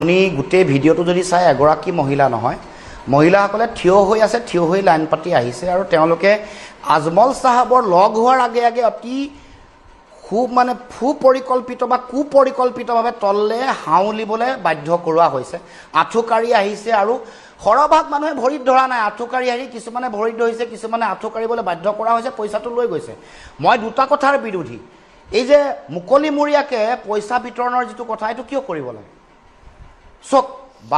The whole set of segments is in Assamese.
আপুনি গোটেই ভিডিঅ'টো যদি চাই এগৰাকী মহিলা নহয়, মহিলাসকলে থিয় হৈ আছে, থিয় হৈ লাইন পাতি আহিছে আৰু তেওঁলোকে আজমল চাহাবৰ লগ হোৱাৰ আগে আগে অতি সুপৰিকল্পিত বা কুপৰিকল্পিতভাৱে তললৈ হাউলিবলৈ বাধ্য কৰোৱা হৈছে। আঁঠুকাঢ়ি আহিছে আৰু সৰহভাগ মানুহে ভৰিত ধৰা নাই, আঁঠুকাঢ়ি আহি কিছুমানে ভৰিত ধৰিছে, কিছুমানে আঁঠুকাঢ়িবলৈ বাধ্য কৰা হৈছে, পইচাটো লৈ গৈছে। মই দুটা কথাৰ বিৰোধী। এই যে মুকলিমূৰীয়াকৈ পইচা বিতৰণৰ যিটো কথা, এইটো কিয় কৰিব লাগে? চক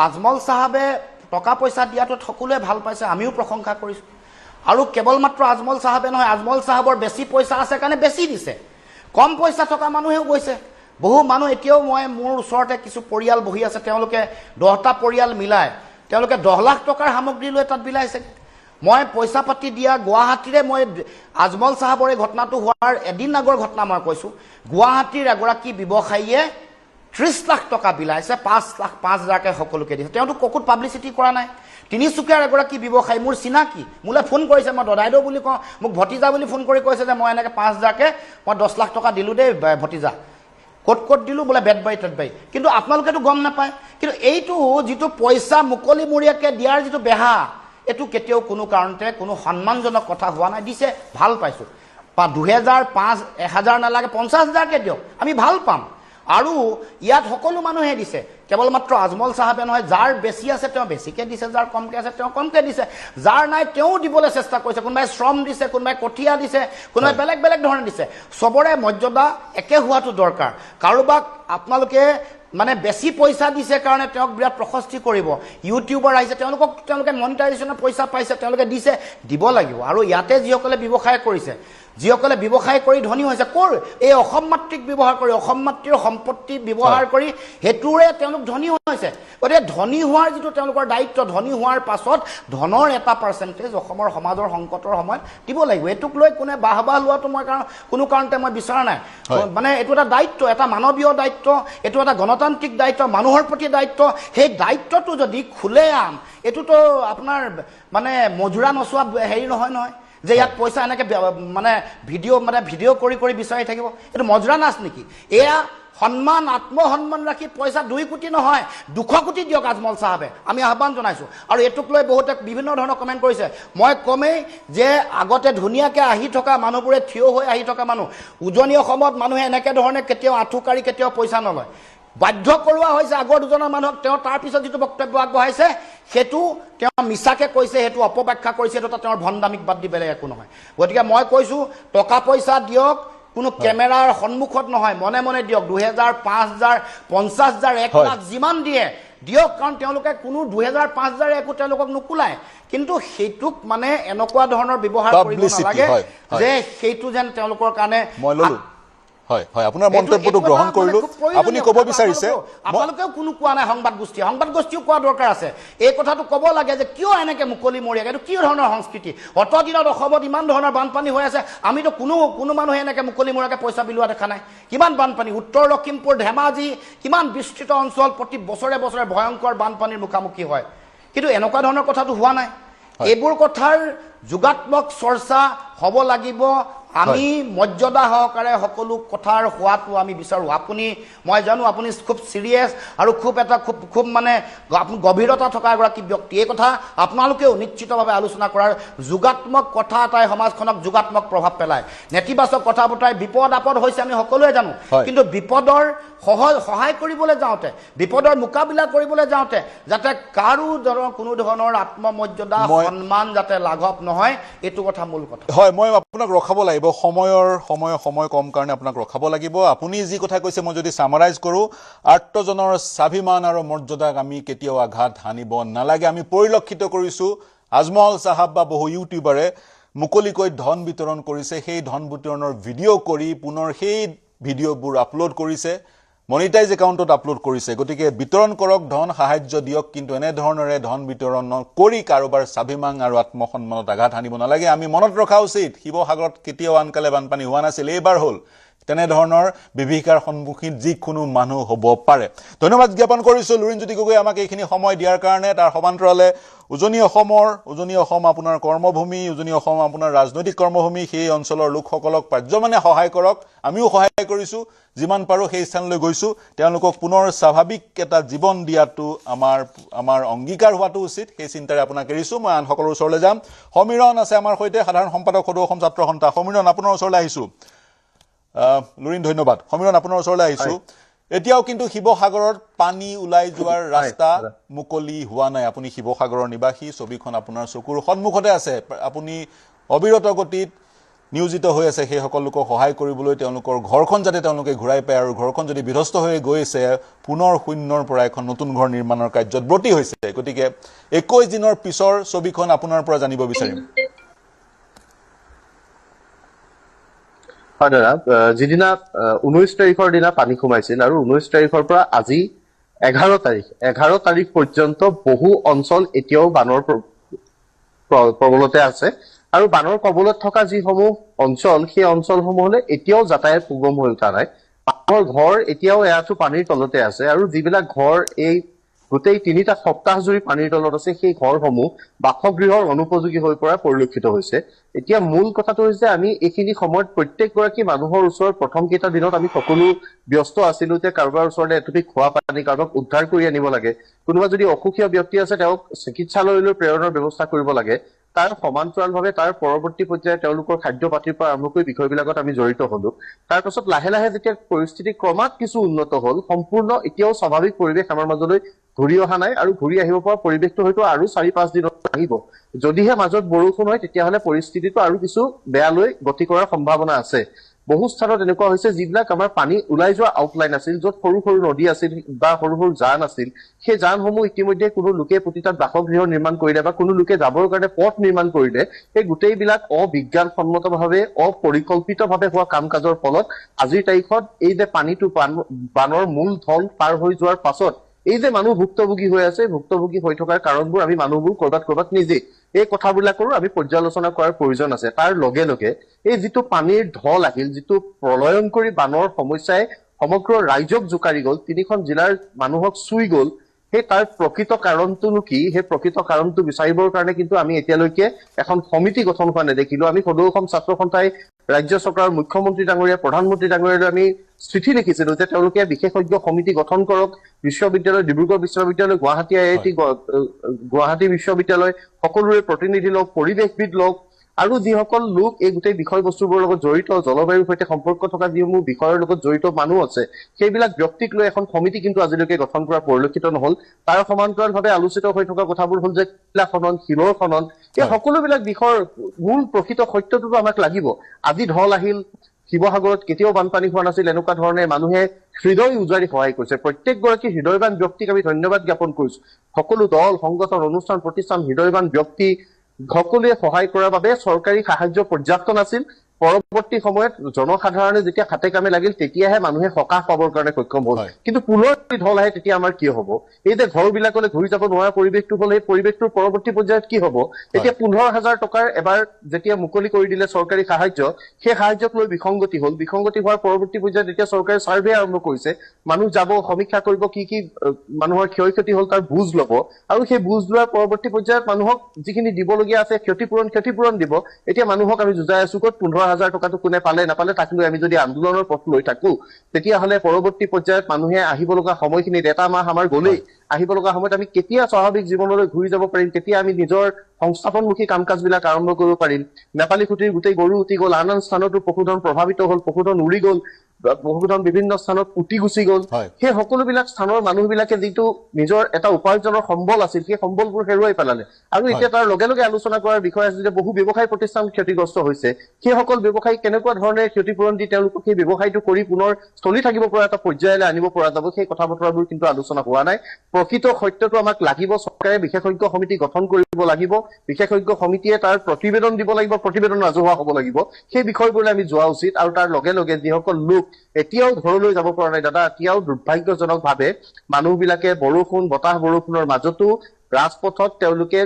আজমল চাহাবে টকা পইচা দিয়াটো সকলোৱে ভাল পাইছে, আমিও প্ৰশংসা কৰিছোঁ। আৰু কেৱল মাত্ৰ আজমল চাহাবে নহয়, আজমল চাহাবৰ বেছি পইচা আছে কাৰণে বেছি দিছে। কম পইচা থকা মানুহেও গৈছে। বহু মানুহ এতিয়াও মোৰ ওচৰতে কিছু পৰিয়াল বহি আছে, তেওঁলোকে 10টা পৰিয়াল মিলাই তেওঁলোকে 10 লাখ টকাৰ সামগ্ৰী লৈ তাত বিলাইছে। মই পইচা পাতি দিয়া গুৱাহাটীৰে মই আজমল চাহাবৰ এই ঘটনাটো হোৱাৰ এদিন আগৰ ঘটনা মই কৈছোঁ। গুৱাহাটীৰ এগৰাকী ব্যৱসায়ীয়ে 30 লাখ টকা বিলাইছে, 5,05,000কে সকলোকে দিছে। তেওঁতো ককুত পাব্লিচিটি কৰা নাই। তিনিচুকীয়াৰ এগৰাকী ব্যৱসায়ী মোৰ চিনাকি, মোলৈ ফোন কৰিছে, মই দদাইদেউ বুলি কওঁ, মোক ভতিজা বুলি ফোন কৰি কৈছে যে মই এনেকৈ 5,000কে মই 10 লাখ টকা দিলোঁ দেই ভতিজা, ক'ত দিলোঁ বোলে বেতবাৰী তেতবাৰী। কিন্তু আপোনালোকেতো গম নাপায়। কিন্তু এইটো যিটো পইচা মুকলিমূৰীয়াকৈ দিয়াৰ যিটো বেহা, এইটো কেতিয়াও কোনো কাৰণতে কোনো সন্মানজনক কথা হোৱা নাই। দিছে, ভাল পাইছোঁ। 2,000, 5,000, 1,000 নালাগে, 50,000কে দিয়ক, আমি ভাল পাম। আৰু ইয়াত সকলো মানুহে দিছে, কেৱল মাত্ৰ আজমল চাহাবে নহয়, যাৰ বেছি আছে তেওঁ বেছিকৈ দিছে, যাৰ কমকৈ আছে তেওঁ কমকৈ দিছে, যাৰ নাই তেওঁ দিবলৈ চেষ্টা কৰিছে। কোনোবাই শ্ৰম দিছে, কোনোবাই কঠীয়া দিছে, কোনোবাই বেলেগ বেলেগ ধৰণে দিছে। চবৰে মৰ্যাদা একে হোৱাটো দৰকাৰ। কাৰোবাক আপোনালোকে বেছি পইচা দিছে কাৰণে তেওঁক বিৰাট প্ৰশস্তি কৰিব। ইউটিউবাৰ আহিছে, তেওঁলোকে মনিটাইজেশ্যনৰ পইচা পাইছে, তেওঁলোকে দিছে, দিব লাগিব। আৰু ইয়াতে যিসকলে ব্যৱসায় কৰিছে, যিসকলে ব্যৱসায় কৰি ধনী হৈছে, এই অসম মাতৃক ব্যৱহাৰ কৰি, অসম মাতৃৰ সম্পত্তি ব্যৱহাৰ কৰি সেইটোৰে তেওঁলোক ধনী হৈছে। গতিকে ধনী হোৱাৰ যিটো তেওঁলোকৰ দায়িত্ব, ধনী হোৱাৰ পাছত ধনৰ এটা পাৰ্চেণ্টেজ অসমৰ সমাজৰ সংকটৰ সময়ত দিব লাগিব। এইটোক লৈ কোনে বাহ লোৱাটো মই কোনো কাৰণতে মই বিচৰা নাই। এইটো এটা দায়িত্ব, এটা মানৱীয় দায়িত্ব, এইটো এটা গণতান্ত্ৰিক দায়িত্ব, মানুহৰ প্ৰতি দায়িত্ব। সেই দায়িত্বটো যদি খোলেআম, এইটোতো আপোনাৰ মজুৰা নচোৱা হেৰি নহয় যে ইয়াত পইচা এনেকৈ ভিডিঅ' কৰি বিচাৰি থাকিব। এইটো মজুৰা নাচ নেকি? এয়া সন্মান, আত্মসন্মান ৰাখি পইচা 2 কোটি নহয় 200 কোটি দিয়ক আজমল চাহাবে, আমি আহ্বান জনাইছোঁ। আৰু এইটোক লৈ বহুতে বিভিন্ন ধৰণৰ কমেণ্ট কৰিছে। মই কমেই যে আগতে ধুনীয়াকৈ আহি থকা মানুহবোৰে, থিয় হৈ আহি থকা মানুহ, উজনি অসমত মানুহে এনেকৈ ধৰণে কেতিয়াও আঁঠুকাঢ়ি কেতিয়াও পইচা নলয়। বাধ্য কৰোৱা হৈছে আগৰ দুজনৰ মানুহক। তেওঁ তাৰপিছত যিটো বক্তব্য আগবঢ়াইছে সেইটো তেওঁ মিছাকৈ কৈছে, সেইটো অপব্যাখ্যা কৰিছে, সেইটো তেওঁৰ ভণ্ডামিক বাদ দি বেলেগ একো নহয়। গতিকে মই কৈছোঁ, টকা পইচা দিয়ক, কোনো কেমেৰাৰ সন্মুখত নহয়, মনে মনে দিয়ক। 2,000, 5,000, 50,000, 1 লাখ যিমান দিয়ে দিয়ক, কাৰণ তেওঁলোকে কোনো 2,000, 5,000 একো তেওঁলোকক নোকোলায়। কিন্তু সেইটোক এনেকুৱা ধৰণৰ ব্যৱহাৰ কৰিব নালাগে যে সেইটো যেন তেওঁলোকৰ কাৰণে। হয় হয়, আপোনাৰ মন্তব্যটো গ্ৰহণ কৰিলো। আপুনি ক'ব বিচাৰিছে, আপোনালোকেও কোনো কোৱা নাই, সংবাদ গোষ্ঠীও কোৱা দৰকাৰ আছে। এই কথাটো ক'ব লাগে যে কিয় এনেকৈ মুকলিমূৰীয়াকৈ, এইটো কি ধৰণৰ সংস্কৃতি? অতদিনত অসমত ইমান ধৰণৰ বানপানী হৈ আছে, আমিতো কোনো মানুহে এনেকৈ মুকলিমূৰীয়াকৈ পইচা বিলোৱা দেখা নাই। কিমান বানপানী, উত্তৰ লখিমপুৰ, ধেমাজি, কিমান বিস্তৃত অঞ্চল প্ৰতি বছৰে বছৰে ভয়ংকৰ বানপানীৰ মুখামুখি হয়। কিন্তু এনেকুৱা ধৰণৰ কথাটো হোৱা নাই। এইবোৰ কথাৰ যোগাত্মক চৰ্চা হ'ব লাগিব। আমি মৰ্যাদা সহকাৰে সকলো কথাৰ হোৱাটো আমি বিচাৰোঁ। মই জানো আপুনি খুব চিৰিয়াছ আৰু খুব গভীৰতা থকা এগৰাকী ব্যক্তি। এই কথা আপোনালোকেও নিশ্চিতভাৱে আলোচনা কৰাৰ যোগাত্মক কথা এটাই সমাজখনক যোগাত্মক প্ৰভাৱ পেলায়। নেতিবাচক কথা বতৰাই বিপদ আপদ হৈছে আমি সকলোৱে জানো। কিন্তু বিপদৰ সহায় কৰিবলৈ যাওঁতে, বিপদৰ মোকাবিলা কৰিবলৈ যাওঁতে যাতে কাৰো কোনো ধৰণৰ আত্মমৰ্যাদা, সন্মান যাতে লাঘৱ নহয়, এইটো কথা মূল কথা। হয়, মই আপোনাক ৰখাব লাগিব, সময় কম কাৰণে আপোনাক ৰখাব লাগিব। আপুনি যি কথা কৈছে মই যদি সামাৰাইজ কৰোঁ, আৰ্তজনৰ স্বাভিমান আৰু মৰ্যাদাক আমি কেতিয়াও আঘাত হানিব নালাগে। আমি পৰিলক্ষিত কৰিছোঁ আজমল চাহাব বা বহু ইউটিউবাৰে মুকলিকৈ ধন বিতৰণ কৰিছে। সেই ধন বিতৰণৰ ভিডিঅ' কৰি পুনৰ সেই ভিডিঅ'বোৰ আপলোড কৰিছে, মনিটাইজ একাউণ্টত আপলোড কৰিছে। গতিকে বিতৰণ কৰক, ধন সাহায্য দিয়ক, কিন্তু এনেধৰণেৰে ধন বিতৰণ কৰি কাৰোবাৰ স্বাভিমান আৰু আত্মসন্মানত আঘাত হানিব নালাগে। আমি মনত ৰখা উচিত, শিৱসাগৰত কেতিয়াও আনকালে বানপানী হোৱা নাছিল, এইবাৰ হ'ল। তেনেধৰণৰ বিভীষিকাৰ সন্মুখীন যিকোনো মানুহ হ'ব পাৰে ধন্যবাদ জ্ঞাপন কৰিছোঁ লুৰিণজ্যোতি গগৈ আমাক এইখিনি সময় দিয়াৰ কাৰণে তাৰ সমান্তৰালে উজনি অসম আপোনাৰ কৰ্মভূমি উজনি অসম আপোনাৰ ৰাজনৈতিক কৰ্মভূমি সেই অঞ্চলৰ লোকসকলক পাৰ্যমানে সহায় কৰক আমিও সহায় কৰিছোঁ যিমান পাৰোঁ সেই স্থানলৈ গৈছোঁ তেওঁলোকক পুনৰ স্বাভাৱিক এটা জীৱন দিয়াটো আমাৰ অংগীকাৰ হোৱাটো উচিত সেই চিন্তাৰে আপোনাক এৰিছোঁ মই আন সকলৰ ওচৰলৈ যাম সমীৰণ আছে আমাৰ সৈতে সাধাৰণ সম্পাদক সদৌ অসম ছাত্ৰ সন্থা সমীৰণ আপোনাৰ ওচৰলৈ আহিছোঁ লুৰিণ ধন্যবাদ সমীৰণ আপোনাৰ ওচৰলৈ আহিছোঁ এতিয়াও কিন্তু শিৱসাগৰত পানী ওলাই যোৱাৰ ৰাস্তা মুকলি হোৱা নাই আপুনি শিৱসাগৰৰ নিবাসী ছবিখন আপোনাৰ চকুৰ সন্মুখতে আছে আপুনি অবিৰত গতিত নিয়োজিত হৈ আছে সেই সকল লোকক সহায় কৰিবলৈ তেওঁলোকৰ ঘৰখন যাতে তেওঁলোকে ঘূৰাই পায় আৰু ঘৰখন যদি বিধ্বস্ত হৈ গৈছে পুনৰ শূন্যৰ পৰা এখন নতুন ঘৰ নিৰ্মাণৰ কাৰ্যত ব্ৰতী হৈছে গতিকে 21 দিনৰ পিছৰ ছবিখন আপোনাৰ পৰা জানিব বিচাৰিম দাদা যিদিনা 19 তাৰিখৰ দিনা পানী সোমাইছিল আৰু 19 তাৰিখৰ পৰা আজি 11 তাৰিখ পৰ্যন্ত বহু অঞ্চল এতিয়াও বানৰ প্ৰবলতে আছে আৰু বানৰ কবলত থকা যিসমূহ অঞ্চল সেই অঞ্চলসমূহলৈ এতিয়াও যাতায়াত সুগম হৈ উঠা নাই মানুহৰ ঘৰ এতিয়াও এয়াটো পানীৰ তলতে আছে আৰু যিবিলাক ঘৰ এই গোটেই 3টা সপ্তাহ জুৰি পানীৰ তলত আছে সেই ঘৰসমূহ বাসগৃহৰ অনুপযোগী হৈ পৰা পৰিলক্ষিত হৈছে এতিয়া মূল কথাটো হৈছে আমি এইখিনি সময়ত প্ৰত্যেকগৰাকী মানুহৰ ওচৰত প্ৰথম কেইটা দিনত আমি সকলো ব্যস্ত আছিলো যে কাৰোবাৰ ওচৰতে এটুপি খোৱা পানী কাৰোবাক উদ্ধাৰ কৰি আনিব লাগে কোনোবা যদি অসুখীয়া ব্যক্তি আছে তেওঁক চিকিৎসালয়লৈ প্ৰেৰণৰ ব্যৱস্থা কৰিব লাগে তাৰ সমান্তৰালভাৱে তাৰ পৰৱৰ্তী পৰ্যায়ে তেওঁলোকৰ খাদ্য পাতিৰ পৰা আৰম্ভ কৰি বিষয়বিলাকত আমি জড়িত হলো তাৰ পাছত লাহে লাহে যেতিয়া পৰিস্থিতি ক্ৰমাৎ কিছু উন্নত হ'ল সম্পূৰ্ণ এতিয়াও স্বাভাৱিক পৰিৱেশ আমাৰ মাজলৈ ঘূৰি অহা নাই আৰু ঘূৰি আহিব পৰা পৰিৱেশটো হয়তো আৰু 4-5 দিনত আহিব যদিহে মাজত বৰষুণ হয় তেতিয়াহ'লে পৰিস্থিতিটো আৰু কিছু বেয়ালৈ গতি কৰাৰ সম্ভাৱনা আছে বহু স্থানত এনেকুৱা হৈছে যিবিলাক আমাৰ পানী ওলাই যোৱা আউটলাইন আছিল য'ত সৰু সৰু নদী আছিল বা সৰু সৰু জান আছিল সেই জানসমূহ ইতিমধ্যে কোনো লোকে প্ৰতিতাত বাসগৃহ নিৰ্মাণ কৰিলে বা কোনো লোকে যাবৰ কাৰণে পথ নিৰ্মাণ কৰিলে সেই গোটেইবিলাক অবিজ্ঞানসন্মতভাৱে অপৰিকল্পিতভাৱে হোৱা কাম কাজৰ ফলত আজিৰ তাৰিখত এই যে পানীটো বানৰ মূল ঢল পাৰ হৈ যোৱাৰ পাছত এই যে মানুহ ভুক্তভোগী হৈ আছে ভুক্তভোগী হৈ থকাৰ কাৰণবোৰ আমি মানুহবোৰ কৰবাত নিজে এই কথাবিলাকৰো আমি পৰ্যালোচনা কৰাৰ প্ৰয়োজন আছে তাৰ লগে লগে এই যিটো পানীৰ ঢল আহিল যিটো প্ৰলয়ংকৰী বানৰ সমস্যাই সমগ্ৰ ৰাজ্যক জোকাৰি গ'ল 3খন জিলাৰ মানুহক চুই গ'ল সেই তাৰ প্ৰকৃত কাৰণটোনো কি সেই প্ৰকৃত কাৰণটো বিচাৰিবৰ কাৰণে কিন্তু আমি এতিয়ালৈকে এখন সমিতি গঠন হোৱা নেদেখিলো আমি সদৌ অসম ছাত্ৰ সন্থাই ৰাজ্য চৰকাৰৰ মুখ্যমন্ত্ৰী ডাঙৰীয়া প্ৰধানমন্ত্ৰী ডাঙৰীয়ালৈ আমি চিঠি লিখিছিলো যে তেওঁলোকে বিশেষজ্ঞ সমিতি গঠন কৰক বিশ্ববিদ্যালয় ডিব্ৰুগড় বিশ্ববিদ্যালয় গুৱাহাটী IIT গুৱাহাটী বিশ্ববিদ্যালয় সকলোৰে প্ৰতিনিধি লওক পৰিৱেশবিদ লওক আৰু যিসকল লোক এই গোটেই বিষয়বস্তুবোৰৰ লগত জড়িত জলবায়ুৰ সৈতে সম্পৰ্ক থকা যিসমূহ বিষয়ৰ লগত জড়িত মানুহ আছে সেইবিলাক ব্যক্তিক লৈ এখন সমিতি কিন্তু আজিলৈকে গঠন কৰা পৰিলক্ষিত নহল তাৰ সমান্তৰালভাৱে আলোচিত হৈ থকা কথাবোৰ হ'ল যে কিলা খনন শিলৰ খনন এই সকলোবিলাক বিষয়ৰ মূল প্ৰকৃত সত্যটোতো আমাক লাগিব আজি ঢল আহিল শিৱসাগৰত কেতিয়াও বানপানী হোৱা নাছিল এনেকুৱা ধৰণে মানুহে হৃদয় উজাৰি সহায় কৰিছে প্ৰত্যেকগৰাকী হৃদয়বান ব্যক্তিক আমি ধন্যবাদ জ্ঞাপন কৰিছো সকলো দল সংগঠন অনুষ্ঠান প্ৰতিষ্ঠান হৃদয়বান ব্যক্তি সকলোৱে সহায় কৰাৰ বাবে চৰকাৰী সাহায্য পৰ্যাপ্ত নাছিল পৰৱৰ্তী সময়ত জনসাধাৰণে যেতিয়া হাতে কামে লাগিল তেতিয়াহে মানুহে সকাহ পাবৰ কাৰণে সক্ষম হ'ল কিন্তু পুনৰ ঢল আহে তেতিয়া আমাৰ কি হ'ব এই যে ঘৰবিলাকলৈ ঘূৰি যাব নোৱাৰা পৰিৱেশটো হ'ল এই পৰিৱেশটোৰ পৰৱৰ্তী পৰ্যায়ত কি হ'ব এতিয়া 15,000 টকাৰ এবাৰ যেতিয়া মুকলি কৰি দিলে চৰকাৰী সাহায্য সেই সাহায্যক লৈ বিসংগতি হোৱাৰ পৰৱৰ্তী পৰ্যায়ত এতিয়া চৰকাৰে ছাৰ্ভে আৰম্ভ কৰিছে মানুহ যাব সমীক্ষা কৰিব কি কি মানুহৰ ক্ষয়ক্ষতি হ'ল তাৰ বুজ ল'ব আৰু সেই বুজ লোৱাৰ পৰৱৰ্তী পৰ্যায়ত মানুহক যিখিনি দিবলগীয়া আছে ক্ষতিপূৰণ দিব এতিয়া মানুহক আমি যুজাই আছো ক'ত 15,000 টকাটো কোনে পালে নাপালে তাক লৈ আমি যদি আন্দোলনৰ পথ লৈ থাকো তেতিয়াহ'লে পৰৱৰ্তী পৰ্যায়ত মানুহে আহিব লগা সময়খিনিত এটা মাহ আমাৰ গ'লেই আহিব লগা সময়ত আমি কেতিয়া স্বাভাৱিক জীৱনলৈ ঘূৰি যাব পাৰিম কেতিয়া আমি নিজৰ সংস্থাপনমুখী কাম কাজবিলাক আৰম্ভ কৰিব পাৰিম নেপালী খুঁটিৰ গোটেই গৰু উটি গ'ল আন স্থানতো পশুধন প্ৰভাৱিত হ'ল পশুধন উৰি গ'ল পশুধন বিভিন্ন স্থানত উটি গুচি গ'ল সেই সকলোবিলাক স্থানৰ মানুহবিলাকে যিটো নিজৰ এটা উপাৰ্জনৰ সম্বল আছিল সেই সম্বলবোৰ হেৰুৱাই পেলালে আৰু এতিয়া তাৰ লগে লগে আলোচনা কৰাৰ বিষয় আছে যে বহু ব্যৱসায় প্ৰতিষ্ঠান ক্ষতিগ্ৰস্ত হৈছে সেইসকল ব্যৱসায়ী কেনেকুৱা ধৰণে ক্ষতিপূৰণ দি তেওঁলোকক সেই ব্যৱসায়টো কৰি পুনৰ চলি থাকিব পৰা এটা পৰ্যায়লৈ আনিব পৰা যাব সেই কথা বতৰাবোৰ কিন্তু আলোচনা হোৱা নাই প্ৰকৃত সত্যটো আমাক লাগিব চৰকাৰে বিশেষজ্ঞ সমিতি গঠন কৰিব লাগিব বিশেষজ্ঞ সমিতিয়ে তাৰ প্ৰতিবেদন দিব লাগিব প্ৰতিবেদন ৰাজহুৱা হ'ব লাগিব সেই বিষয়বোৰলৈ আমি যোৱা উচিত আৰু তাৰ লগে লগে যিসকল লোক এতিয়াও ঘৰলৈ যাব পৰা নাই দাদা এতিয়াও দুৰ্ভাগ্যজনকভাৱে মানুহবিলাকে বৰষুণ বতাহ বৰষুণৰ মাজতো ৰাজপথত তেওঁলোকে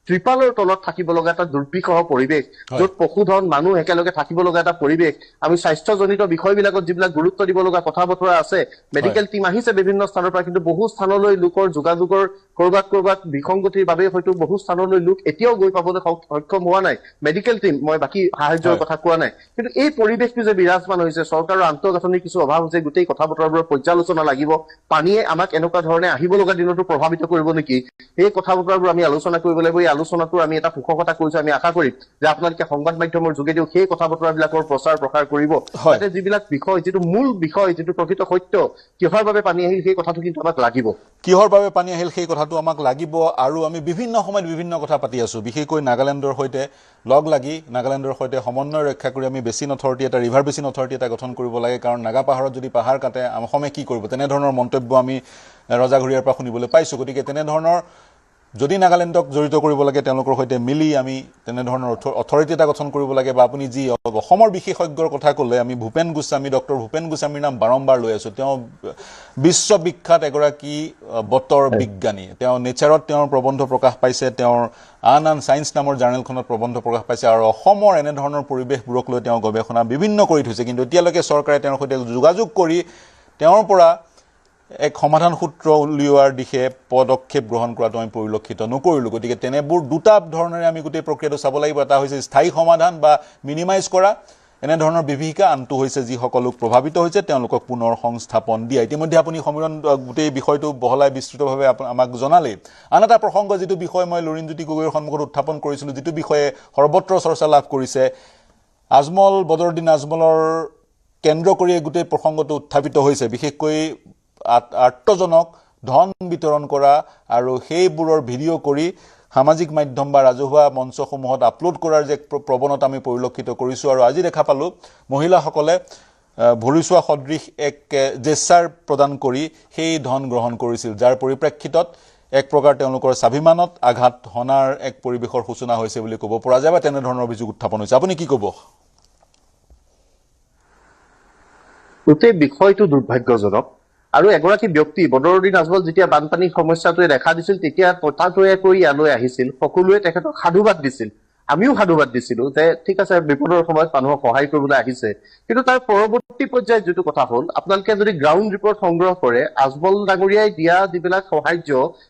ত্ৰিপালৰ তলত থাকিব লগা এটা দুৰ্বিষহ পৰিৱেশ, য'ত পশুধন মানুহ একেলগে থাকিব লগা এটা পৰিৱেশ, আমি স্বাস্থ্যজনিত বিষয়বিলাকত যিবিলাক গুৰুত্ব দিব লগা কথা বতৰা আছে, মেডিকেল টিম আহিছে বিভিন্ন স্থানৰ পৰা, কিন্তু বহু স্থানলৈ লোকৰ যোগাযোগৰ কৰবাত বিসংগতিৰ বাবে হয়তো বহু স্থানলৈ লোক এতিয়াও গৈ পাবলৈ সক্ষম হোৱা নাই। মেডিকেল টিম, মই বাকী সাহায্যৰ কথা কোৱা নাই, কিন্তু এই পৰিৱেশটো যে বিৰাজমান হৈছে, চৰকাৰৰ আন্তঃগাঁথনিৰ কিছু অভাৱ হৈছে, গোটেই কথা বতৰাবোৰৰ পৰ্যালোচনা লাগিব। পানীয়ে আমাক এনেকুৱা ধৰণে আহিব লগা দিনতো প্ৰভাৱিত কৰিব নেকি, এই কথা বতৰাবোৰ আমি আলোচনা কৰিব লাগিব। এই আলোচনাটো আমি এটা পোষকতা কৰিছো। আমি আশা কৰিম যে আপোনালোকে সংবাদ মাধ্যমৰ যোগেদিও সেই কথা বতৰাবিলাকৰ প্ৰচাৰ প্ৰসাৰ কৰিব, যাতে যিবিলাক বিষয়, যিটো মূল বিষয়, যিটো প্ৰকৃত সত্য, কিহৰ বাবে পানী আহিল সেই কথাটো কিন্তু আমাক লাগিব। কিহৰ বাবে পানী আহিল সেই কথাটো আমাক লাগিব। আৰু আমি বিভিন্ন সময়ত বিভিন্ন কথা পাতি আছো, বিশেষকৈ নাগালেণ্ডৰ সৈতে লগ লাগি, নাগালেণ্ডৰ সৈতে সমন্বয় ৰক্ষা কৰি আমি বেচিন অথৰিটি এটা, ৰিভাৰ বেচিন অথৰিটি এটা গঠন কৰিব লাগে। কাৰণ নাগা পাহাৰত যদি পাহাৰ কাটে অসমে কি কৰিব, তেনেধৰণৰ মন্তব্য আমি ৰজাঘৰীয়াৰ পৰা শুনিবলৈ পাইছোঁ। গতিকে তেনেধৰণৰ যদি নাগালেণ্ডক জড়িত কৰিব লাগে, তেওঁলোকৰ সৈতে মিলি আমি তেনেধৰণৰ অথৰিটি এটা গঠন কৰিব লাগে। বা আপুনি যি অসমৰ বিশেষজ্ঞৰ কথা ক'লে, আমি ভূপেন গোস্বামী, ডক্টৰ ভূপেন গোস্বামীৰ নাম বাৰম্বাৰ লৈ আছোঁ। তেওঁ বিশ্ববিখ্যাত এগৰাকী বতৰ বিজ্ঞানী। তেওঁ নেচাৰত তেওঁৰ প্ৰবন্ধ প্ৰকাশ পাইছে, তেওঁৰ আন ছায়েন্স নামৰ জাৰ্নেলখনত প্ৰবন্ধ প্ৰকাশ পাইছে, আৰু অসমৰ এনেধৰণৰ পৰিৱেশবোৰক লৈ তেওঁ গৱেষণা বিভিন্ন কৰি থৈছে। কিন্তু এতিয়ালৈকে চৰকাৰে তেওঁৰ সৈতে যোগাযোগ কৰি তেওঁৰ পৰা এক সমাধান সূত্ৰ উলিওৱাৰ দিশে পদক্ষেপ গ্ৰহণ কৰাটো আমি পৰিলক্ষিত নকৰিলোঁ। গতিকে তেনেবোৰ দুটা ধৰণেৰে আমি গোটেই প্ৰক্ৰিয়াটো চাব লাগিব। এটা হৈছে স্থায়ী সমাধান বা মিনিমাইজ কৰা এনেধৰণৰ বিভীষিকা, আনটো হৈছে যিসকলক প্ৰভাৱিত হৈছে তেওঁলোকক পুনৰ সংস্থাপন দিয়া। ইতিমধ্যে আপুনি সমীৰণ গোটেই বিষয়টো বহলাই বিস্তৃতভাৱে আমাক জনালেই। আন এটা প্ৰসংগ, যিটো বিষয় মই লুৰিণজ্যোতি গগৈৰ সন্মুখত উত্থাপন কৰিছিলোঁ, যিটো বিষয়ে সৰ্বত্ৰ চৰ্চা লাভ কৰিছে, আজমল, বদৰুদ্দিন আজমলৰ কেন্দ্ৰ কৰি গোটেই প্ৰসংগটো উত্থাপিত হৈছে। বিশেষকৈ আৰ্তজনক ধন বিতৰণ কৰা আৰু সেইবোৰৰ ভিডিঅ' কৰি সামাজিক মাধ্যম বা ৰাজহুৱা মঞ্চসমূহত আপলোড কৰাৰ যে প্ৰৱণতা আমি পৰিলক্ষিত কৰিছোঁ। আৰু আজি দেখা পালোঁ মহিলাসকলে ভৰিছোৱা সদৃশ এক জেষ্চাৰ প্ৰদান কৰি সেই ধন গ্ৰহণ কৰিছিল, যাৰ পৰিপ্ৰেক্ষিতত এক প্ৰকাৰ তেওঁলোকৰ স্বাভিমানত আঘাত হনাৰ এক পৰিৱেশৰ সূচনা হৈছে বুলি ক'ব পৰা যায়, বা তেনেধৰণৰ অভিযোগ উত্থাপন হৈছে। আপুনি কি ক'ব? গোটেই বিষয়টো দুৰ্ভাগ্যজনক। আৰু এগৰাকী ব্যক্তি, বদৰুদ্দিন আজমল, যেতিয়া বানপানীৰ সমস্যাটোৱে দেখা দিছিল, তেতিয়া ততাতৈয়াকৈ ইয়ালৈ আহিছিল, সকলোৱে তেখেতক সাধুবাদ দিছিল, আমিও সাধুবাদ দিছিলো যে ঠিক আছে, বিপদৰ সময়ত মানুহক সহায় কৰিবলৈ আহিছে। কিন্তু তাৰ পৰৱৰ্তী পৰ্যায়ত যিটো কথা হ'ল, আপোনালোকে যদি গ্ৰাউণ্ড ৰিপৰ্ট সংগ্ৰহ কৰে, আজমল ডাঙৰীয়াই দিয়া যিবিলাক সাহায্য,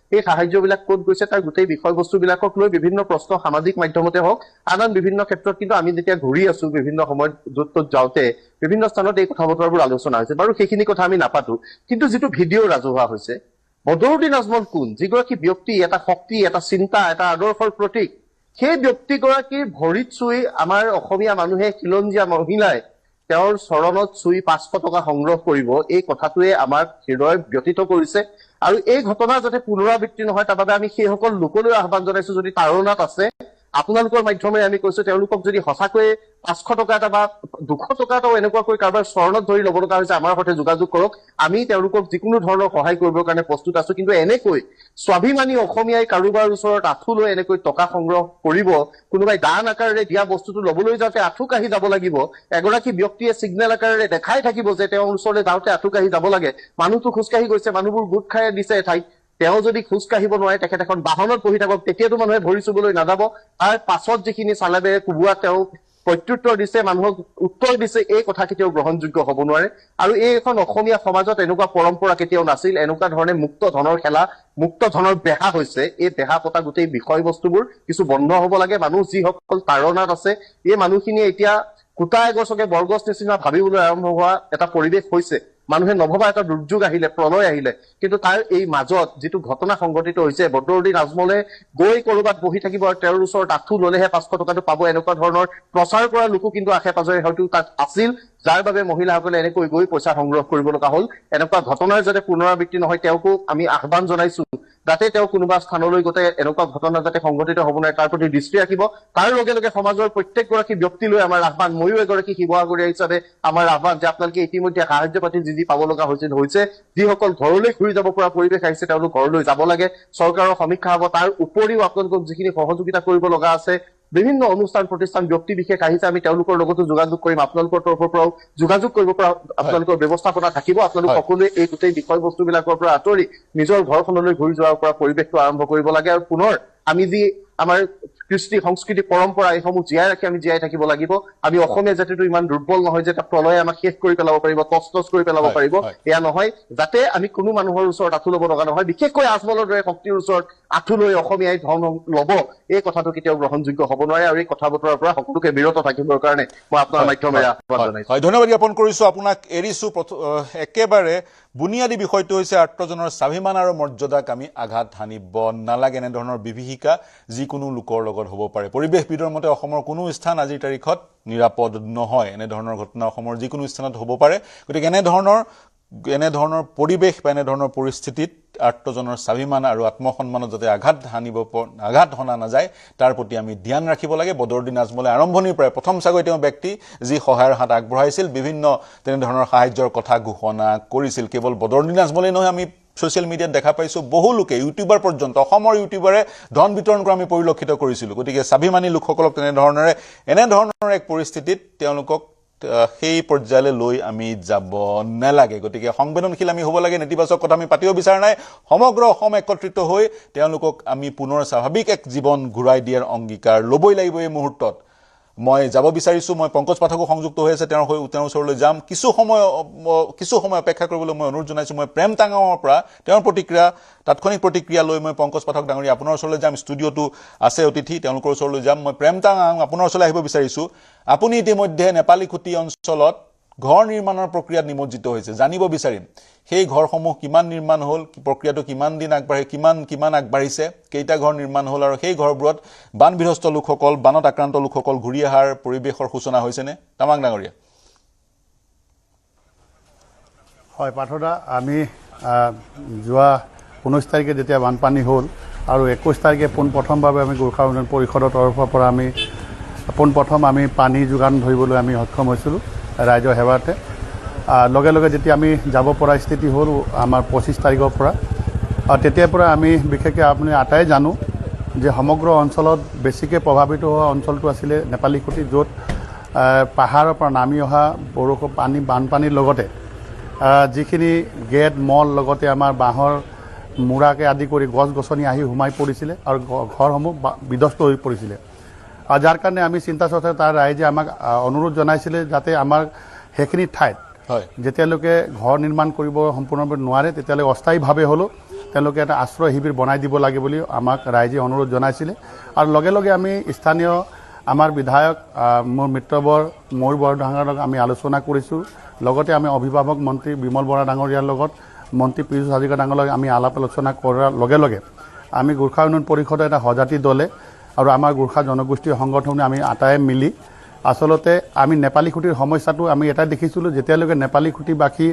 সেই সাহায্যবিলাক ক'ত গৈছে তাৰ গোটেই বিষয়বস্তুবিলাকক লৈ বিভিন্ন প্ৰশ্ন সামাজিক মাধ্যমতে হওক, আন বিভিন্ন ক্ষেত্ৰত, কিন্তু আমি যেতিয়া ঘূৰি আছো বিভিন্ন সময়ত য'ত ত'ত যাওঁতে বিভিন্ন স্থানত এই কথা বতৰাবোৰ আলোচনা হৈছে। বাৰু সেইখিনি কথা আমি নাপাতো, কিন্তু যিটো ভিডিঅ' ৰাজহুৱা হৈছে, বদৰুদ্দিন আজমল কোন? যিগৰাকী ব্যক্তি এটা শক্তি, এটা চিন্তা, এটা আদৰ্শৰ প্ৰতীক, সেই ব্যক্তিগৰাকীৰ ভৰিত চুই আমাৰ অসমীয়া মানুহে, খিলঞ্জীয়া মহিলাই তেওঁৰ চৰণত চুই 500 টকা সংগ্ৰহ কৰিব, এই কথাটোৱে আমাক হৃদয় ব্যথিত কৰিছে। আৰু এই ঘটনা যাতে পুনৰাবৃত্তি নহয়, তাৰ বাবে আমি সেইসকল লোকলৈ আহ্বান জনাইছো, যদি তাৰণাত আছে, আপোনালোকৰ মাধ্যমেৰে আমি কৈছো, তেওঁলোকক যদি সঁচাকৈয়ে 500 টকা এটা বা 200 টকা এটাও এনেকুৱাকৈ কাৰোবাৰ চৰণত ধৰি ল'ব লগা হৈছে, আমাৰ সৈতে যোগাযোগ কৰক, আমি তেওঁলোকক যিকোনো ধৰণৰ সহায় কৰিবৰ কাৰণে প্ৰস্তুত আছো। কিন্তু এনেকৈ স্বাভিমানী অসমীয়াই কাৰোবাৰ ওচৰত আঁঠু লৈ এনেকৈ টকা সংগ্ৰহ কৰিব, কোনোবাই দান আকাৰেৰে দিয়া বস্তুটো ল'বলৈ যাওঁতে আঁঠু কাঢ়ি যাব লাগিব, এগৰাকী ব্যক্তিয়ে ছিগনেল আকাৰেৰে দেখাই থাকিব যে তেওঁৰ ওচৰলৈ যাওঁতে আঁঠু কাঢ়ি যাব লাগে, মানুহটো খোজকাঢ়ি গৈছে, মানুহবোৰ গোট খাই দিছে এঠাইত, তেওঁ যদি খোজ কাঢ়িব নোৱাৰে, তেখেত এখন বাহনত বহি থাকক, তেতিয়াতো মানুহে ভৰি চুবলৈ নাযাব। তাৰ পাছত যিখিনি চালাবেৰে কোবোৱা তেওঁ প্ৰত্যুত্তৰ দিছে, মানুহক উত্তৰ দিছে, এই কথা কেতিয়াও গ্ৰহণযোগ্য হ'ব নোৱাৰে। আৰু এই এখন অসমীয়া সমাজত এনেকুৱা পৰম্পৰা কেতিয়াও নাছিল। এনেকুৱা ধৰণে মুক্ত ধনৰ খেলা, মুক্ত ধনৰ বেহা হৈছে, এই বেহা পতা গোটেই বিষয়বস্তুবোৰ কিছু বন্ধ হ'ব লাগে। মানুহ যিসকল তাৰণাত আছে, এই মানুহখিনিয়ে এতিয়া কুটা এগছকে বৰগছ নিচিনা ভাবিবলৈ আৰম্ভ হোৱা এটা পৰিৱেশ হৈছে। মানুহে নভবা এটা দুৰ্যোগ আহিলে, প্ৰলয় আহিলে, কিন্তু তাৰ এই মাজত যিটো ঘটনা সংঘটিত হৈছে, বদৰুদ্দিন আজমলে গৈ কৰবাত বহি থাকিব আৰু তেওঁৰ ওচৰত আঁঠু ললেহে 500 টকাটো পাব, এনেকুৱা ধৰণৰ প্ৰচাৰ কৰা লোকো কিন্তু আশে পাজৰে হয়তো তাত আছিল, যাৰ বাবে মহিলাসকলে এনেকৈ গৈ পইচা সংগ্ৰহ কৰিব লগা হ'ল। এনেকুৱা ঘটনাৰ যাতে পুনৰাবৃত্তি নহয়, তেওঁকো আমি আহ্বান জনাইছো, যাতে তেওঁ কোনোবা স্থানলৈ গতে এনেকুৱা ঘটনা যাতে সংঘটিত হ'ব নোৱাৰে, তাৰ প্ৰতি দৃষ্টি ৰাখিব। তাৰ লগে লগে সমাজৰ প্ৰত্যেকগৰাকী ব্যক্তিলৈ আমাৰ আহ্বান, ময়ো এগৰাকী শিৱসাগৰীয়া হিচাপে আমাৰ আহ্বান যে আপোনালোকে ইতিমধ্যে সাহায্য পাতি যি পাব লগা হৈছে, যিসকল ঘৰলৈ ঘূৰি যাব পৰা পৰিৱেশ আহিছে, তেওঁলোক ঘৰলৈ যাব লাগে, চৰকাৰৰ সমীক্ষা হ'ব। তাৰ উপৰিও আপোনালোকক যিখিনি সহযোগিতা কৰিব লগা আছে, বিভিন্ন অনুষ্ঠান প্ৰতিষ্ঠান ব্যক্তি বিশেষ আহিছে, আমি তেওঁলোকৰ লগতো যোগাযোগ কৰিম, আপোনালোকৰ তৰফৰ পৰাও যোগাযোগ কৰিব পৰা আপোনালোকৰ ব্যৱস্থাপনা থাকিব। আপোনালোক সকলোৱে এই গোটেই বিষয়বস্তুবিলাকৰ পৰা আঁতৰি নিজৰ ঘৰখনলৈ ঘূৰি যোৱাৰ পৰা পৰিৱেশটো আৰম্ভ কৰিব লাগে। আৰু পুনৰ আমি যি আমাৰ কৃষ্টি সংস্কৃতি পৰম্পৰা এইসমূহ জীয়াই ৰাখি আমি জীয়াই থাকিব লাগিব আমি অসমীয়া জাতিটো ইমান দুৰ্বল নহয় যে এটা প্ৰলয়ে আমাক শেষ কৰি পেলাব পাৰিব তছ কৰি পেলাব পাৰিব এয়া নহয় যাতে আমি কোনো মানুহৰ ওচৰত আঁঠু ল'ব লগা নহয় বিশেষকৈ আজমলৰ দৰে শক্তিৰ ওচৰত আঁঠু লৈ অসমীয়াই ধন ল'ব এই কথাটো কেতিয়াও গ্ৰহণযোগ্য হ'ব নোৱাৰে আৰু এই কথা বতৰাৰ পৰা সকলোকে বিৰত থাকিবৰ কাৰণে মই আপোনাৰ মাধ্যমেৰে আহ্বান জনাইছো ধন্যবাদ জ্ঞাপন কৰিছো আপোনাক এৰিছো একেবাৰে বুনিয়াদী বিষয়টো হৈছে আৰ্তজনৰ স্বাভিমান আৰু মৰ্যাদাক আমি আঘাত হানিব নালাগে এনেধৰণৰ বিভীষিকা যিকোনো লোকৰ লগত হ'ব পাৰে পৰিৱেশবিদৰ মতে অসমৰ কোনো স্থান আজিৰ তাৰিখত নিৰাপদ নহয় এনেধৰণৰ ঘটনা অসমৰ যিকোনো স্থানত হ'ব পাৰে গতিকে এনেধৰণৰ পৰিৱেশ বা এনেধৰণৰ পৰিস্থিতিত আৰ্তজনৰ স্বাভিমান আৰু আত্মসন্মানত যাতে আঘাত হনা নাযায় তাৰ প্ৰতি আমি ধ্যান ৰাখিব লাগে বদৰুদ্দিন আজমলে আৰম্ভণিৰ পৰাই প্ৰথম চাগৈ তেওঁ ব্যক্তি যি সহায়ৰ হাত আগবঢ়াইছিল বিভিন্ন তেনেধৰণৰ সাহায্যৰ কথা ঘোষণা কৰিছিল কেৱল বদৰুদ্দিন আজমলেই নহয় আমি সোশ্যাল মিডিয়াত দেখা পাইছো বহু লোকে ইউটিউবাৰ পৰ্যন্ত অসমৰ ইউটিউবাৰে ধন বিতৰণ কৰা আমি পৰিলক্ষিত কৰিছিলো গতিকে স্বাভিমানী লোকসকলক এনেধৰণৰ এক পৰিস্থিতিত তেওঁলোকক সেই পৰ্যায়লৈ লৈ আমি যাব নালাগে গতিকে সংবেদনশীল আমি হ'ব লাগে নেতিবাচক কথা আমি পাতিব বিচাৰা নাই সমগ্ৰ অসম একত্ৰিত হৈ তেওঁলোকক আমি পুনৰ স্বাভাৱিক এক জীৱন ঘূৰাই দিয়াৰ অংগীকাৰ ল'বই লাগিব এই মুহূৰ্তত মই যাব বিচাৰিছো মই পংকজ পাঠকো সংযুক্ত হৈ আছে তেওঁৰ ওচৰলৈ যাম কিছু সময় অপেক্ষা কৰিবলৈ মই অনুৰোধ জনাইছো মই প্ৰেম টাঙাৱৰ পৰা তেওঁৰ তাৎক্ষণিক প্ৰতিক্ৰিয়া লৈ মই পংকজ পাঠক ডাঙৰীয়া আপোনাৰ ওচৰলৈ যাম ষ্টুডিঅ'টো আছে অতিথি তেওঁলোকৰ ওচৰলৈ যাম মই প্ৰেম টাঙাং আপোনাৰ ওচৰলৈ আহিব বিচাৰিছো আপুনি ইতিমধ্যে নেপালীখুটি অঞ্চলত ঘৰ নিৰ্মাণৰ প্ৰক্ৰিয়াত নিমজ্জিত হৈছে জানিব বিচাৰিম সেই ঘৰসমূহ কিমান নিৰ্মাণ হ'ল প্ৰক্ৰিয়াটো কিমান দিন কিমান আগবাঢ়িছে কেইটা ঘৰ নিৰ্মাণ হ'ল আৰু সেই ঘৰবোৰত বানবিধ্বস্ত লোকসকল বানত আক্ৰান্ত লোকসকল ঘূৰি অহাৰ পৰিৱেশৰ সূচনা হৈছেনে তামাং ডাঙৰীয়া হয় পাঠদা আমি যোৱা 19 তাৰিখে যেতিয়া বানপানী হ'ল আৰু 21 তাৰিখে পোনপ্ৰথমভাৱে আমি গোৰ্খা উন্নয়ন পৰিষদৰ তৰফৰ পৰা আমি পোনপ্ৰথম আমি পানী যোগান ধৰিবলৈ আমি সক্ষম হৈছিলোঁ ৰাইজৰ সেৱাতে লগে লগে যেতিয়া আমি যাব পৰা স্থিতি হ'ল আমাৰ 25 তাৰিখৰ পৰা আৰু তেতিয়াৰ পৰা আমি বিশেষকৈ আপুনি আটাই জানো যে সমগ্ৰ অঞ্চলত বেছিকৈ প্ৰভাৱিত হোৱা অঞ্চলটো আছিলে নেপালীখুটি য'ত পাহাৰৰ পৰা নামি অহা বৰষুণ বানপানীৰ লগতে যিখিনি গেট মল লগতে আমাৰ বাঁহৰ মুৰাকে আদি কৰি গছ গছনি আহি সোমাই পৰিছিলে আৰু ঘৰসমূহ বিধ্বস্ত হৈ পৰিছিলে আৰু যাৰ কাৰণে আমি চিন্তা চৰ্চা তাৰ ৰাইজে আমাক অনুৰোধ জনাইছিলে যাতে আমাৰ সেইখিনি ঠাইত যেতিয়ালৈকে ঘৰ নিৰ্মাণ কৰিব সম্পূৰ্ণভাৱে নোৱাৰে তেতিয়ালৈকে অস্থায়ীভাৱে হ'লেও তেওঁলোকে এটা আশ্ৰয় শিবিৰ বনাই দিব লাগে বুলি আমাক ৰাইজে অনুৰোধ জনাইছিলে আৰু লগে লগে আমি স্থানীয় আমাৰ বিধায়ক মোৰ মিত্ৰবৰ ময়ূৰ বৰা ডাঙৰীয়াৰ লগত আমি আলোচনা কৰিছোঁ লগতে আমি অভিভাৱক মন্ত্ৰী বিমল বৰা ডাঙৰীয়াৰ লগত মন্ত্ৰী পীযুষ হাজৰিকা ডাঙৰীয়াৰ লগত আমি আলাপ আলোচনা কৰাৰ লগে লগে আমি গোৰ্খা উন্নয়ন পৰিষদৰ এটা সজাতি দলে আৰু আমাৰ গোৰ্খা জনগোষ্ঠীৰ সংগঠনে আমি আটাই মিলি আচলতে আমি নেপালীখুটিৰ সমস্যাটো আমি এটাই দেখিছিলোঁ যেতিয়ালৈকে নেপালীখুটিবাসী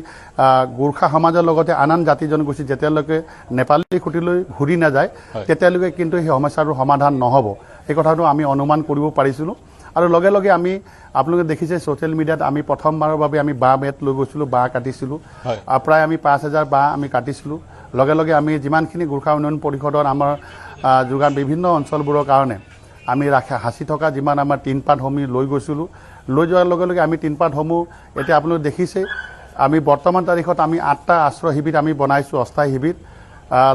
গোৰ্খা সমাজৰ লগতে আন জাতি জনগোষ্ঠী যেতিয়ালৈকে নেপালীখুটিলৈ ঘূৰি নাযায় তেতিয়ালৈকে কিন্তু সেই সমস্যাটোৰ সমাধান নহ'ব এই কথাটো আমি অনুমান কৰিব পাৰিছিলোঁ আৰু লগে লগে আমি আপোনালোকে দেখিছে ছ'চিয়েল মিডিয়াত আমি প্ৰথমবাৰৰ বাবে আমি বাঁহ বেত লৈ গৈছিলোঁ বাঁহ কাটিছিলোঁ প্ৰায় আমি 5,000 বাঁহ আমি কাটিছিলোঁ লগে লগে আমি যিমানখিনি গোৰ্খা উন্নয়ন পৰিষদৰ আমাৰ যোগান বিভিন্ন অঞ্চলবোৰৰ কাৰণে আমি সাঁচি থকা যিমান আমাৰ টিনপাতসমূহ লৈ গৈছিলোঁ লৈ যোৱাৰ লগে লগে আমি টিনপাতসমূহ এতিয়া আপোনালোকে দেখিছে আমি বৰ্তমান তাৰিখত আমি 8টা আশ্ৰয় শিবিৰ আমি বনাইছোঁ অস্থায়ী শিবিৰ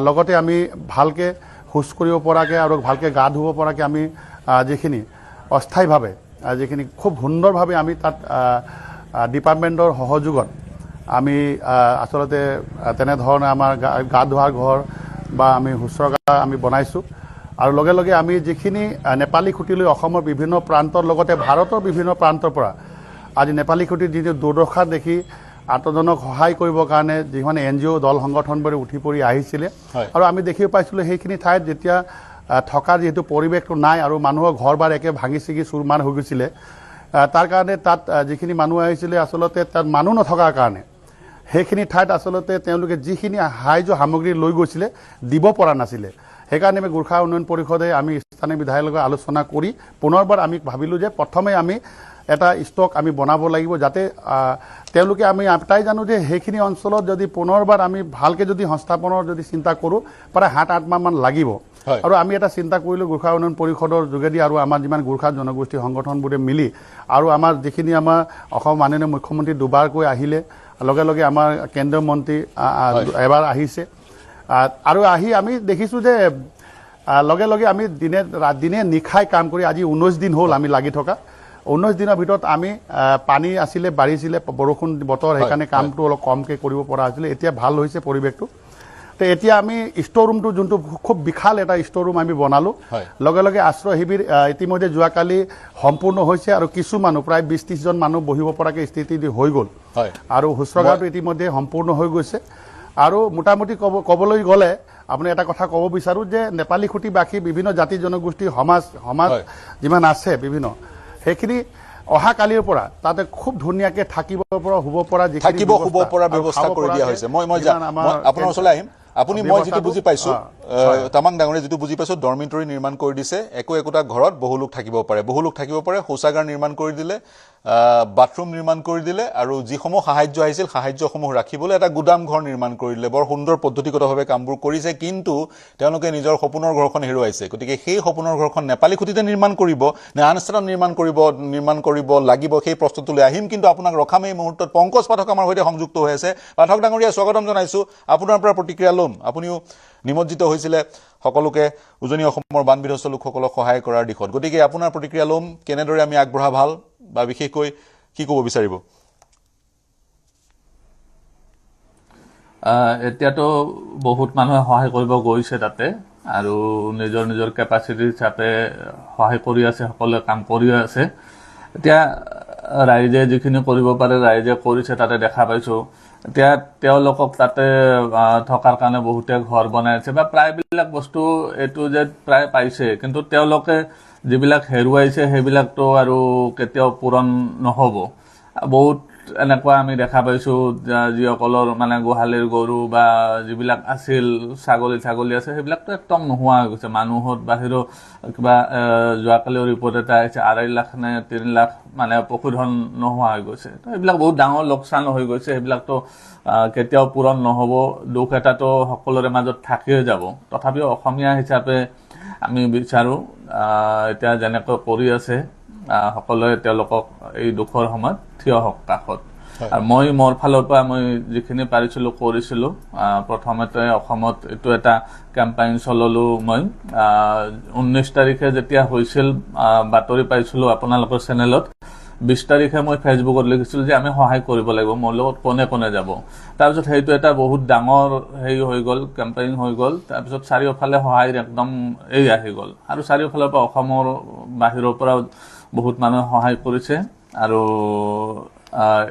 লগতে আমি ভালকৈ খোজ কৰিব পৰাকৈ আৰু ভালকৈ গা ধুব পৰাকৈ আমি যিখিনি অস্থায়ীভাৱে যিখিনি খুব সুন্দৰভাৱে আমি তাত ডিপাৰ্টমেণ্টৰ সহযোগত আমি আচলতে তেনেধৰণে আমাৰ গা ধোৱাৰ ঘৰ বা আমি শুশ্ৰূষা আমি বনাইছোঁ আৰু লগে লগে আমি যিখিনি নেপালীখুটিলৈ অসমৰ বিভিন্ন প্ৰান্তৰ লগতে ভাৰতৰ বিভিন্ন প্ৰান্তৰ পৰা আজি নেপালীখুটিৰ যিটো দুৰ্দশা দেখি আত্মজনক সহায় কৰিবৰ কাৰণে যিখন NGO দল সংগঠনবোৰে উঠি পৰি আহিছিলে আৰু আমি দেখিব পাইছিলোঁ সেইখিনি ঠাইত যেতিয়া থকা যিহেতু পৰিৱেশটো নাই আৰু মানুহৰ ঘৰ বাৰ একে ভাঙি ছিগি চুৰমাৰ হৈ গৈছিলে তাৰ কাৰণে তাত যিখিনি মানুহ আহিছিলে আচলতে তাত মানুহ নথকাৰ কাৰণে সেইখিনি ঠাইত আচলতে তেওঁলোকে যিখিনি সাহায্য সামগ্ৰী লৈ গৈছিলে দিব পৰা নাছিলে সেইকাৰণে আমি গোৰ্খা উন্নয়ন পৰিষদে আমি স্থানীয় বিধায়কৰ লগত আলোচনা কৰি পুনৰবাৰ আমি ভাবিলোঁ যে প্ৰথমে আমি এটা ষ্টক আমি বনাব লাগিব যাতে তেওঁলোকে আমি আটাই জানো যে সেইখিনি অঞ্চলত যদি পুনৰবাৰ আমি ভালকৈ যদি সংস্থাপনৰ যদি চিন্তা কৰোঁ প্ৰায় 7-8 মাহমান লাগিব আৰু আমি এটা চিন্তা কৰিলোঁ গোৰ্খা উন্নয়ন পৰিষদৰ যোগেদি আৰু আমাৰ যিমান গোৰ্খা জনগোষ্ঠী সংগঠনবোৰে মিলি আৰু আমাৰ যিখিনি আমাৰ অসম মাননীয় মুখ্যমন্ত্ৰী দুবাৰকৈ আহিলে লগে লগে আমাৰ কেন্দ্ৰীয় মন্ত্ৰী এবাৰ আহিছে আৰু আহি আমি দেখিছোঁ যে লগে লগে আমি দিনে নিশাই কাম কৰি আজি 19 দিন হ'ল আমি লাগি থকা 19 দিনৰ ভিতৰত আমি পানী আছিলে বাঢ়িছিলে বৰষুণ বতৰ সেইকাৰণে কামটো অলপ কমকৈ কৰিব পৰা হৈছিলে এতিয়া ভাল হৈছে পৰিৱেশটো তো এতিয়া আমি ষ্ট'ৰ ৰুমটো যোনটো খুব বিশাল এটা ষ্ট'ৰ ৰুম আমি বনালোঁ লগে লগে আশ্ৰয় শিবিৰ ইতিমধ্যে যোৱাকালি সম্পূৰ্ণ হৈছে আৰু কিছু মানুহ প্ৰায় 20-30 জন মানুহ বহিব পৰাকৈ স্থিতি হৈ গ'ল আৰু শৌচাগাৰটো ইতিমধ্যে সম্পূৰ্ণ হৈ গৈছে আৰু মোটামুটি ক'বলৈ গ'লে আপুনি এটা কথা ক'ব বিচাৰোঁ যে নেপালী খুঁটিবাসী বিভিন্ন জাতি জনগোষ্ঠী সমাজ যিমান আছে বিভিন্ন সেইখিনি অহা কালিৰ পৰা তাতে খুব ধুনীয়াকৈ থাকিব পৰা শুব পৰা ব্যৱস্থা কৰি দিয়া হৈছে মই আপোনাৰ ওচৰলৈ আহিম আপুনি মই যেটো বুজি পাইছো তামাং ডাঙৰে যেটো বুজি পাইছো ডৰমিটৰি নিৰ্মাণ কৰি দিছে একোটা ঘৰত বহু লোক থাকিব পাৰে শৌচাগাৰ নিৰ্মাণ কৰি দিলে বাথৰুম নিৰ্মাণ কৰি দিলে আৰু যিসমূহ সাহায্য আহিছিল সাহায্যসমূহ ৰাখিবলৈ এটা গুদাম ঘৰ নিৰ্মাণ কৰি দিলে বৰ সুন্দৰ পদ্ধতিগতভাৱে কামবোৰ কৰিছে কিন্তু তেওঁলোকে নিজৰ সপোনৰ ঘৰখন হেৰুৱাইছে গতিকে সেই সপোনৰ ঘৰখন নেপালী খুঁটিতে নিৰ্মাণ কৰিব নে আন স্থানত নিৰ্মাণ কৰিব লাগিব সেই প্ৰশ্নটোলৈ আহিম কিন্তু আপোনাক ৰখাম এই মুহূৰ্তত পংকজ পাঠক আমাৰ সৈতে সংযুক্ত হৈ আছে পাঠক ডাঙৰীয়া স্বাগতম জনাইছো আপোনাৰ পৰা প্ৰতিক্ৰিয়া ল'ম আপুনিও নিমজ্জিত হৈছিলে সকলোকে উজনি অসমৰ বান বিধ্বস্ত লোকসকলক সহায় কৰাৰ দিশত গতিকে আপোনাৰ প্ৰতিক্ৰিয়া ল'ম কেনেদৰে আমি আগবঢ়া ভাল বা বিশেষকৈ কি ক'ব বিচাৰিব এতিয়াতো বহুত মানুহে সহায় কৰিব গৈছে তাতে আৰু নিজৰ কেপাচিটি হিচাপে সহায় কৰি আছে সকলোৱে কাম কৰি আছে এতিয়া ৰাইজে যিখিনি কৰিব পাৰে ৰাইজে কৰিছে তাতে দেখা পাইছো এতিয়া তেওঁলোকক তাতে থকাৰ কাৰণে বহুতে ঘৰ বনাই আছে বা প্ৰায়বিলাক বস্তু এইটো যে প্ৰায় পাইছে কিন্তু তেওঁলোকে যিবিলাক হেৰুৱাইছে সেইবিলাকতো আৰু কেতিয়াও পূৰণ নহ'ব বহুত এনেকুৱা আমি দেখা পাইছো যিসকলৰ মানে গোহালিৰ গৰু বা যিবিলাক আছিল ছাগলী আছে সেইবিলাকতো একদম নোহোৱা হৈ গৈছে মানুহত বাহিৰো কিবা যোৱাকালিও ৰিপৰ্ট এটা আহিছে 2.5 লাখ নে 3 লাখ মানে পশুধন নোহোৱা হৈ গৈছে তো এইবিলাক বহুত ডাঙৰ লোকচান হৈ গৈছে সেইবিলাকতো কেতিয়াও পূৰণ নহ'ব দুখ এটাতো সকলোৰে মাজত থাকিয়ে যাব তথাপিও অসমীয়া হিচাপে আমি বিচাৰো এতিয়া যেনেকৈ কৰি আছে সকলোৱে তেওঁলোকক এই দুখৰ সময়ত থিয় হওক কাষত আৰু মই মোৰ ফালৰ পৰা মই যিখিনি পাৰিছিলো কৰিছিলো প্ৰথমতে অসমত এইটো এটা কেম্পেইন চলালো মই 19 তাৰিখে যেতিয়া হৈছিল বাতৰি পাইছিলো আপোনালোকৰ চেনেলত 20 তাৰিখে মই ফেচবুকত লিখিছিলো যে আমি সহায় কৰিব লাগিব মোৰ লগত কোনে যাব তাৰপিছত সেইটো এটা বহুত ডাঙৰ হেৰি হৈ গ'ল কেম্পেইন হৈ গ'ল তাৰপিছত চাৰিওফালে সহায় একদম এই আহি গ'ল আৰু চাৰিওফালৰ পৰা অসমৰ বাহিৰৰ পৰা বহুত মানুহে সহায় কৰিছে আৰু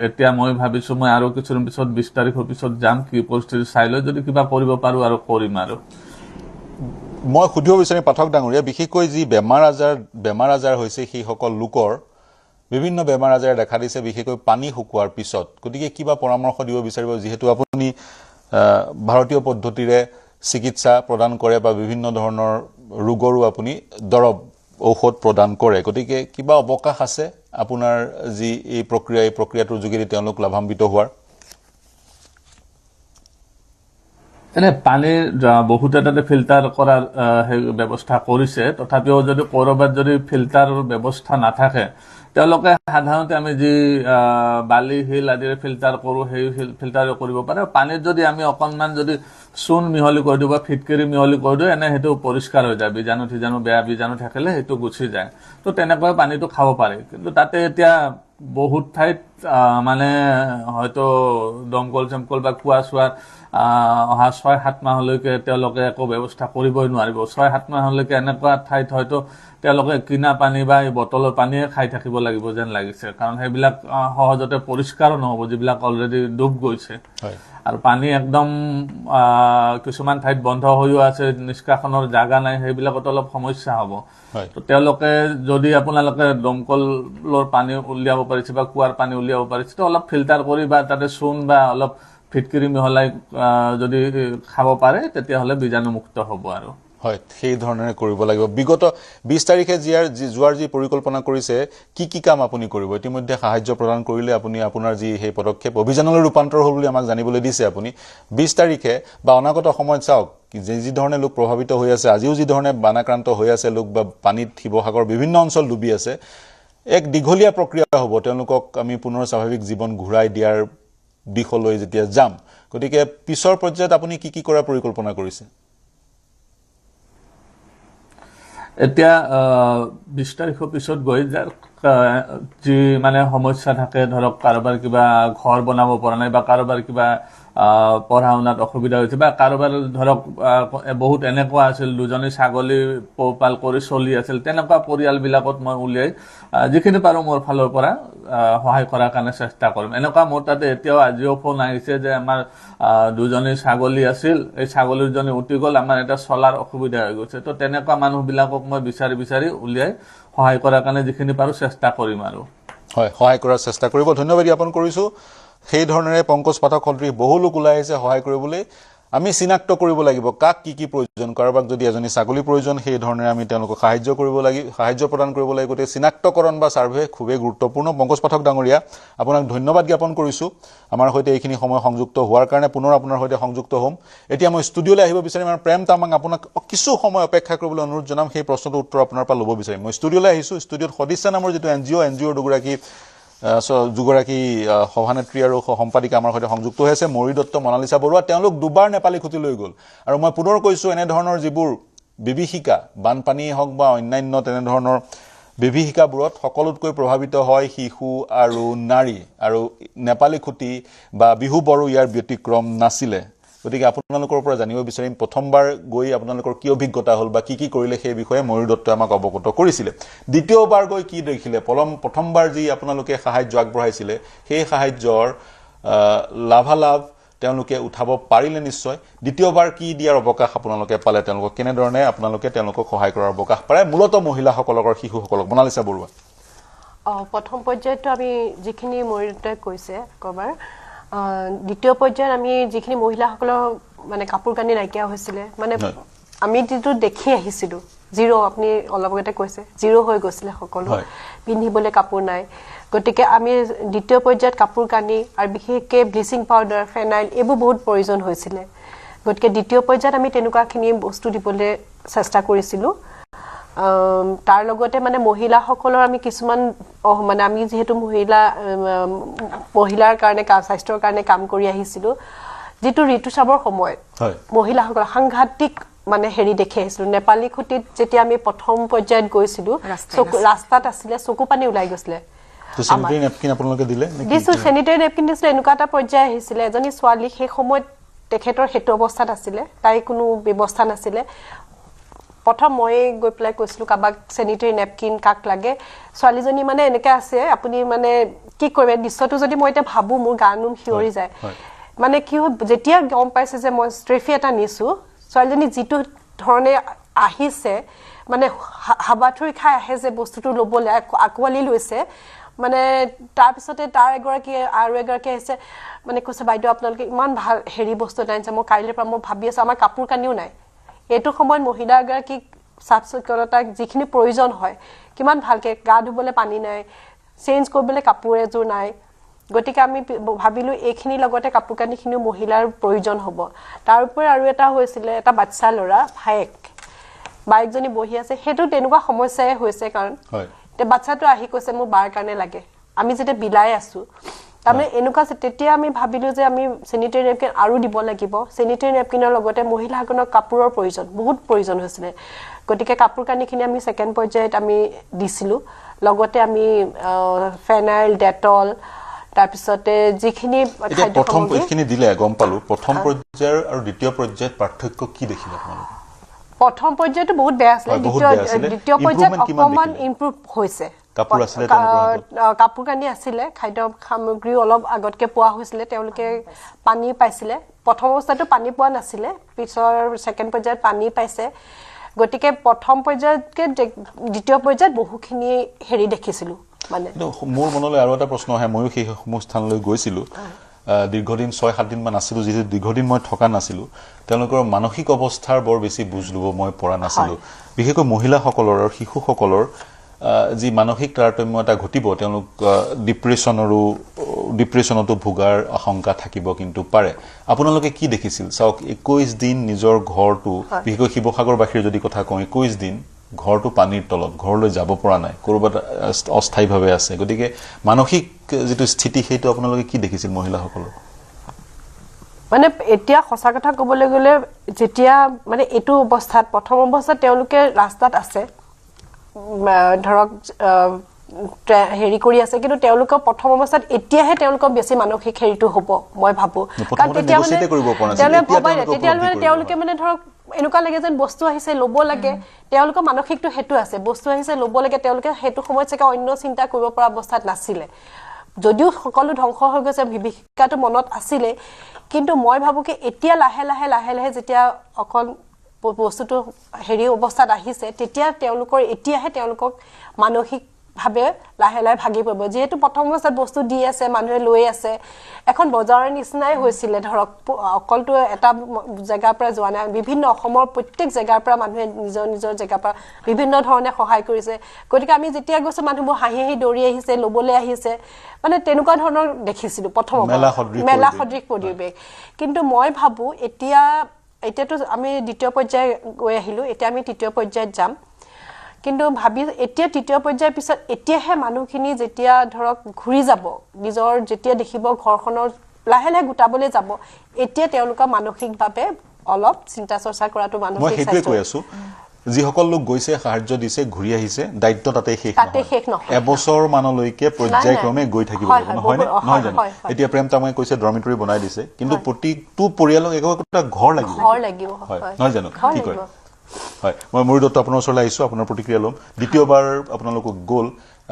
এতিয়া মই ভাবিছো মই আৰু কিছুদিন পিছত 20 তাৰিখৰ পিছত যাম কি পৰিস্থিতি চাই লৈ যদি কিবা কৰিব পাৰো আৰু কৰিম আৰু মই সুধিব বিচাৰিম পাঠক ডাঙৰীয়া বিশেষকৈ যি বেমাৰ আজাৰ হৈছে সেই সকল লোকৰ বিভিন্ন বেমাৰ আজাৰ দেখা দিছে বিশেষকৈ পানী শুকোৱাৰ পিছত গতিকে কিবা পৰামৰ্শ দিব বিচাৰিব যিহেতু আপুনি ভাৰতীয় পদ্ধতিৰে চিকিৎসা প্ৰদান কৰে বা বিভিন্ন ধৰণৰ ৰোগৰো আপুনি দৰব ঔষধ প্ৰদান কৰে গতিকে কিবা অৱকাশ আছে আপোনাৰ যি এই প্ৰক্ৰিয়াটোৰ যোগেদি তেওঁলোক লাভান্বিত হোৱাৰ এনে পানীৰ বহুত তাতে ফিল্টাৰ কৰাৰ ব্যৱস্থা কৰিছে তথাপিও যদি ক'ৰবাত যদি ফিল্টাৰৰ ব্যৱস্থা নাথাকে তেওঁলোকে সাধাৰণতে আমি যি বালি হিল আদিৰে ফিল্টাৰ কৰোঁ সেই ফিল্টাৰ কৰিব পাৰে পানীত যদি আমি অকণমান যদি চূণ মিহলি কৰি দিওঁ বা ফিটকিৰি মিহলি কৰি দিওঁ এনে সেইটো পৰিষ্কাৰ হৈ যায় বীজাণু বেয়া বীজাণু থাকিলে সেইটো গুচি যায় তো তেনেকৈ পানীটো খাব পাৰে কিন্তু তাতে এতিয়া বহুত ঠাইত মানে হয়তো দমকল চমকল বা কুঁৱা চোৱাৰ অহা 6-7 মাহলৈকে তেওঁলোকে একো ব্যৱস্থা কৰিবই নোৱাৰিব 6-7 মাহলৈকে এনেকুৱা ঠাইত হয়তো তেওঁলোকে কিনা পানী বা এই বটলৰ পানীয়ে খাই থাকিব লাগিব যেন লাগিছে কাৰণ সেইবিলাক সহজতে পৰিষ্কাৰ নহ'ব যিবিলাক অলৰেডি ডুব গৈছে আৰু পানী একদম কিছুমান ঠাইত বন্ধ হৈও আছে নিষ্কাশনৰ জাগা নাই সেইবিলাকত অলপ সমস্যা হ'ব তো তেওঁলোকে যদি আপোনালোকে দমকলৰ পানী উলিয়াব পাৰিছে বা কুঁৱাৰ পানী উলিয়াব পাৰিছে তো অলপ ফিল্টাৰ কৰি বা তাতে চূণ বা অলপ ফিটকিৰি মিহলাই যদি খাব পাৰে তেতিয়াহ'লে বীজাণুমুক্ত হ'ব আৰু হয় সেই ধৰণে কৰিব লাগিব বিগত 20 তাৰিখে যোৱাৰ যি পৰিকল্পনা কৰিছে কি কাম আপুনি কৰিব ইতিমধ্যে সাহায্য প্ৰদান কৰিলে আপুনি আপোনাৰ যি সেই পদক্ষেপ অভিযানলৈ ৰূপান্তৰ হ'ল বুলি আমাক জানিবলৈ দিছে আপুনি 20 তাৰিখে বা অনাগত সময়ত চাওক যি ধৰণে লোক প্ৰভাৱিত হৈ আছে আজিও যি ধৰণে বানাক্ৰান্ত হৈ আছে লোক বা পানীত শিৱসাগৰ বিভিন্ন অঞ্চল ডুবি আছে এক দীঘলীয়া প্ৰক্ৰিয়া হ'ব তেওঁলোকক আমি পুনৰ স্বাভাৱিক জীৱন ঘূৰাই দিয়াৰ দিশলৈ যেতিয়া যাম গতিকে পিছৰ পৰ্যায়ত আপুনি কি কৰাৰ পৰিকল্পনা কৰিছে এতিয়া 20 তাৰিখৰ পিছত গৈ যি মানে সমস্যা থাকে ধৰক কাৰোবাৰ কিবা ঘৰ বনাব পৰা নাই বা কাৰোবাৰ কিবা পঢ়া শুনাত অসুবিধা হৈছে বা কাৰোবাৰ ধৰক বহুত এনেকুৱা আছিল দুজনী ছাগলী পোহপাল কৰি চলি আছিল তেনেকুৱা পৰিয়ালবিলাকত মই উলিয়াই যিখিনি পাৰোঁ মোৰ ফালৰ পৰা সহায় কৰাৰ কাৰণে চেষ্টা কৰিম এনেকুৱা মোৰ তাতে এতিয়াও আজিও ফোন আহিছে যে আমাৰ দুজনী ছাগলী আছিল এই ছাগলীজনী উটি গ'ল আমাৰ এটা চলাৰ অসুবিধা হৈ গৈছে তো তেনেকুৱা মানুহবিলাকক মই বিচাৰি উলিয়াই সহায় কৰাৰ কাৰণে যিখিনি পাৰোঁ চেষ্টা কৰিম আৰু হয় সহায় কৰাৰ চেষ্টা কৰিব ধন্যবাদ জ্ঞাপন কৰিছোঁ সেই ধৰণেৰে পংকজ পাঠক সদৃশ বহু লোক ওলাই আহিছে সহায় কৰিবলৈ আমি চিনাক্ত কৰিব লাগিব কাক কি প্ৰয়োজন কাৰোবাক যদি এজনী ছাগলী প্ৰয়োজন সেই ধৰণেৰে আমি তেওঁলোকক সাহায্য প্ৰদান কৰিব লাগিব গতিকে চিনাক্তকৰণ বা ছাৰ্ভে খুবেই গুৰুত্বপূৰ্ণ পংকজ পাঠক ডাঙৰীয়া আপোনাক ধন্যবাদ জ্ঞাপন কৰিছোঁ আমাৰ সৈতে এইখিনি সময় সংযুক্ত হোৱাৰ কাৰণে পুনৰ আপোনাৰ সৈতে সংযুক্ত হ'ম এতিয়া মই ষ্টুডিঅ'লৈ আহিব বিচাৰিম আৰু প্ৰেম তামাং আপোনাক কিছু সময় অপেক্ষা কৰিবলৈ অনুৰোধ জনাম সেই প্ৰশ্নটোৰ উত্তৰ আপোনাৰ পৰা ল'ব বিচাৰিম মই ষ্টুডিঅ'লৈ আহিছোঁ ষ্টুডিঅ'ত সদিচ্ছা নামৰ যিটো এনজিঅ'ৰ দুগৰাকী সভানেত্ৰী আৰু সম্পাদিকা আমাৰ সৈতে সংযুক্ত হৈ আছে মৌৰী দত্ত মনালিছা বৰুৱা তেওঁলোক দুবাৰ নেপালী খুটি লৈ গ'ল আৰু মই পুনৰ কৈছোঁ এনেধৰণৰ যিবোৰ বিভীষিকা বানপানীয়ে হওক বা অন্যান্য তেনেধৰণৰ বিভীষিকাবোৰত সকলোতকৈ প্ৰভাৱিত হয় শিশু আৰু নাৰী আৰু নেপালী খুটি বা বিহু বড়ো ইয়াৰ ব্যতিক্ৰম নাছিলে গতিকে আপোনালোকৰ পৰা জানিব বিচাৰিম প্ৰথমবাৰ গৈ আপোনালোকৰ কি অভিজ্ঞতা হ'ল বা কি কৰিলে সেই বিষয়ে ময়ূৰ দত্তই আমাক অৱগত কৰিছিলে দ্বিতীয়বাৰ গৈ কি দেখিলে প্ৰথমবাৰ যি আপোনালোকে সাহায্য আগবঢ়াইছিলে সেই সাহায্যৰ লাভালাভ তেওঁলোকে উঠাব পাৰিলে নিশ্চয় দ্বিতীয়বাৰ কি দিয়াৰ অৱকাশ আপোনালোকে পালে তেওঁলোকক কেনেধৰণে আপোনালোকে তেওঁলোকক সহায় কৰাৰ অৱকাশ পায় মূলতঃ মহিলাসকলক আৰু শিশুসকলক মনালিছা বৰুৱা প্ৰথম পৰ্যায়টো আমি যিখিনি ময়ূৰ দত্তই কৈছে কবাৰ দ্বিতীয় পৰ্যায়ত আমি যিখিনি মহিলাসকলৰ মানে কাপোৰ কানি নাইকিয়া হৈছিলে মানে আমি যিটো দেখি আহিছিলোঁ জিৰ' আপুনি অলপ আগতে কৈছে জিৰ' হৈ গৈছিলে সকলো পিন্ধিবলৈ কাপোৰ নাই গতিকে আমি দ্বিতীয় পৰ্যায়ত কাপোৰ কানি আৰু বিশেষকৈ ব্লিচিং পাউডাৰ ফেনাইল এইবোৰ বহুত প্ৰয়োজন হৈছিলে গতিকে দ্বিতীয় পৰ্যায়ত আমি তেনেকুৱাখিনি বস্তু দিবলৈ চেষ্টা কৰিছিলোঁ তাৰ লগতে মানে মহিলাসকলৰ আমি কিছুমান মানে আমি যিহেতু মহিলাৰ কাৰণে স্বাস্থ্যৰ কাৰণে কাম কৰি আহিছিলোঁ যিটো ঋতুস্ৰাৱৰ সময়ত মহিলাসকল সাংঘাতিক মানে হেৰি দেখি আহিছিলোঁ নেপালী খুটিত যেতিয়া আমি প্ৰথম পৰ্যায়ত গৈছিলোঁ ৰাস্তাত আছিলে চকু পানী ওলাই গৈছিলে দিছোঁ চেনিটাৰী নেপকিন দিছিলোঁ এনেকুৱা এটা পৰ্যায় আহিছিলে এজনী ছোৱালী সেই সময়ত তেখেতৰ সেইটো অৱস্থাত আছিলে তাইৰ কোনো ব্যৱস্থা নাছিলে প্ৰথম মই গৈ পেলাই কৈছিলোঁ কাৰোবাক চেনিটাৰী নেপকিন কাক লাগে ছোৱালীজনী মানে এনেকৈ আছে আপুনি মানে কি কৰিবে দৃশ্যটো যদি মই এতিয়া ভাবোঁ মোৰ গা নোম শিয়ৰি যায় মানে কি হয় যেতিয়া গম পাইছে যে মই ষ্ট্ৰেফি এটা নিছোঁ ছোৱালীজনী যিটো ধৰণে আহিছে মানে হাবাথুৰি খাই আহে যে বস্তুটো ল'বলৈ আঁকোৱালি লৈছে মানে তাৰপিছতে তাৰ এগৰাকী আৰু এগৰাকী আহিছে মানে কৈছে বাইদেউ আপোনালোকে ইমান ভাল হেৰি বস্তু এটা আনিছে মই কাইলৈৰ পৰা মই ভাবি আছোঁ আমাৰ কাপোৰ কানিও নাই এইটো সময়ত মহিলা এগৰাকীক চাফ চিকুণতাক যিখিনি প্ৰয়োজন হয় কিমান ভালকৈ গা ধুবলৈ পানী নাই চেঞ্জ কৰিবলৈ কাপোৰ এযোৰ নাই গতিকে আমি ভাবিলোঁ এইখিনিৰ লগতে কাপোৰ কানিখিনিও মহিলাৰ প্ৰয়োজন হ'ব তাৰ উপৰি আৰু এটা হৈছিলে এটা বাচ্চা ল'ৰা বাইকজনী বহি আছে সেইটো তেনেকুৱা সমস্যাই হৈছে কাৰণ এতিয়া বাচ্চাটো আহি কৈছে মোৰ বাৰ কাৰণে লাগে আমি যেতিয়া বিলাই আছোঁ তাৰমানে এনেকুৱা তেতিয়া আমি ভাবিলোঁ যে আমি চেনিটাৰী নেপকিন আৰু দিব লাগিব চেনিটাৰী নেপকিনৰ লগতে মহিলাসকলৰ কাপোৰৰ বহুত প্ৰয়োজন হৈছিলে গতিকে কাপোৰ কানিখিনি আমি ছেকেণ্ড পৰ্যায়ত আমি দিছিলোঁ লগতে আমি ফেনাইল ডেটল তাৰপিছতে যিখিনি প্ৰথমখিনি দিলে গম পালোঁ প্ৰথম পৰ্যায়ৰ আৰু দ্বিতীয় পৰ্যায়ত পাৰ্থক্য কি দেখিলে আপোনালোকে প্ৰথম পৰ্যায়টো বহুত বেয়া আছিলে দ্বিতীয় পৰ্যায়ত অকণমান ইম্প্ৰুভ হৈছে কাপোৰ কানি আছিলে খাদ্য সামগ্ৰীও অলপ আগতকৈ পোৱা হৈছিলে তেওঁলোকে পানী পাইছিলে প্ৰথম অৱস্থাটো পানী পোৱা নাছিলে পিছৰ ছেকেণ্ড পৰ্যায়ত পানী পাইছে গতিকে প্ৰথম পৰ্যায়তকৈ দ্বিতীয় পৰ্যায়ত বহুখিনি হেৰি দেখিছিলোঁ মানে মোৰ মনলৈ আৰু এটা প্ৰশ্ন আহে ময়ো সেইসমূহ স্থানলৈ গৈছিলোঁ দীৰ্ঘদিন 6-7 দিনমান আছিলোঁ যিহেতু দীৰ্ঘদিন মই থকা নাছিলোঁ তেওঁলোকৰ মানসিক অৱস্থাৰ বৰ বেছি বুজ ল'ব মই পৰা নাছিলোঁ বিশেষকৈ মহিলাসকলৰ আৰু শিশুসকলৰ যি মানসিক তাৰতম্য এটা ঘটিব তেওঁলোক ডিপ্ৰেশ্যনতো ভোগাৰ আশংকা থাকিব কিন্তু পাৰে আপোনালোকে কি দেখিছিল চাওক 21 দিন নিজৰ ঘৰটো বিশেষকৈ শিৱসাগৰবাসীৰ যদি কথা কওঁ 21 দিন ঘৰটো পানীৰ তলত ঘৰলৈ যাব পৰা নাই ক'ৰবাত অস্থায়ীভাৱে আছে গতিকে মানসিক যিটো স্থিতি সেইটো আপোনালোকে কি দেখিছিল মহিলাসকলৰ মানে এতিয়া সঁচা কথা ক'বলৈ গ'লে যেতিয়া মানে এইটো অৱস্থাত প্ৰথম অৱস্থাত তেওঁলোকে ৰাস্তাত আছে ধৰক হেৰি কৰি আছে কিন্তু তেওঁলোকৰ প্ৰথম অৱস্থাত এতিয়াহে তেওঁলোকৰ বেছি মানসিক হেৰিটো হ'ব মই ভাবো কাৰণ তেতিয়া মানে তেওঁলোকে মানে ধৰক এনেকুৱা লাগে যেন বস্তু আহিছে ল'ব লাগে তেওঁলোকৰ মানসিকটো সেইটো আছে বস্তু আহিছে ল'ব লাগে তেওঁলোকে সেইটো সময়ত চাগে অন্য চিন্তা কৰিব পৰা অৱস্থাত নাছিলে যদিও সকলো ধ্বংস হৈ গৈছে বিভীষিকাটো মনত আছিলে কিন্তু মই ভাবো কি এতিয়া লাহে লাহে যেতিয়া অকল বস্তুটো হেৰি অৱস্থাত আহিছে তেতিয়া তেওঁলোকৰ এতিয়াহে তেওঁলোকক মানসিক ভাবে লাহে ভাগি পৰিব যেহেতু প্ৰথম অৱস্থাত বস্তু দি আছে মানুহে লৈ আছে এখন বজাৰৰ নিচিনাই হৈছিল ধৰক অকলটো এটা জায়গাৰ পৰা যোৱা নাই বিভিন্ন অসমৰ প্ৰত্যেক জায়গাৰ পৰা মানুহে নিজৰ জায়গাৰ পৰা বিভিন্ন ধৰণে সহায় কৰিছে গতিকে আমি যেতিয়া গৈছো মানুহবোৰ হাঁহি দৌৰি আহিছে ল'বলৈ আহিছে মানে তেনেকুৱা ধৰণৰ দেখিছিলো প্ৰথম মেলা সদৃশ পৰিৱেশ কিন্তু মই ভাবো এতিয়াতো আমি দ্বিতীয় পৰ্যায় গৈ আহিলো এতিয়া আমি তৃতীয় পৰ্যায়ত যাম কিন্তু ভাবি এতিয়া তৃতীয় পৰ্যায়ৰ পিছত এতিয়াহে মানুহখিনি যেতিয়া ধৰক ঘূৰি যাব নিজৰ যেতিয়া দেখিব ঘৰখনৰ লাহে গোটাবলৈ যাব এতিয়া তেওঁলোকৰ মানসিকভাৱে অলপ চিন্তা চৰ্চা কৰাটো মানসিক মই সেইটোৱে কৈ আছো যিসকল লোক গৈছে সাহায্য দিছে ঘূৰি আহিছে দায়িত্ব তাতে শেষ নহয় এবছৰ মানলৈকে পৰ্যায়ক্ৰমে গৈ থাকিব নহয় জানো এতিয়া প্ৰেম তামাঙে কৈছে ডৰমিটৰি বনাই দিছে কিন্তু প্ৰতিটো পৰিয়ালক একোটা ঘৰ লাগিব নহয় জানো কি কয় হয় মই মূৰি দত্ত আপোনাৰ ওচৰলৈ আহিছো আপোনাৰ প্ৰতিক্ৰিয়া ল'ম দ্বিতীয়বাৰ আপোনালোকক গ'ল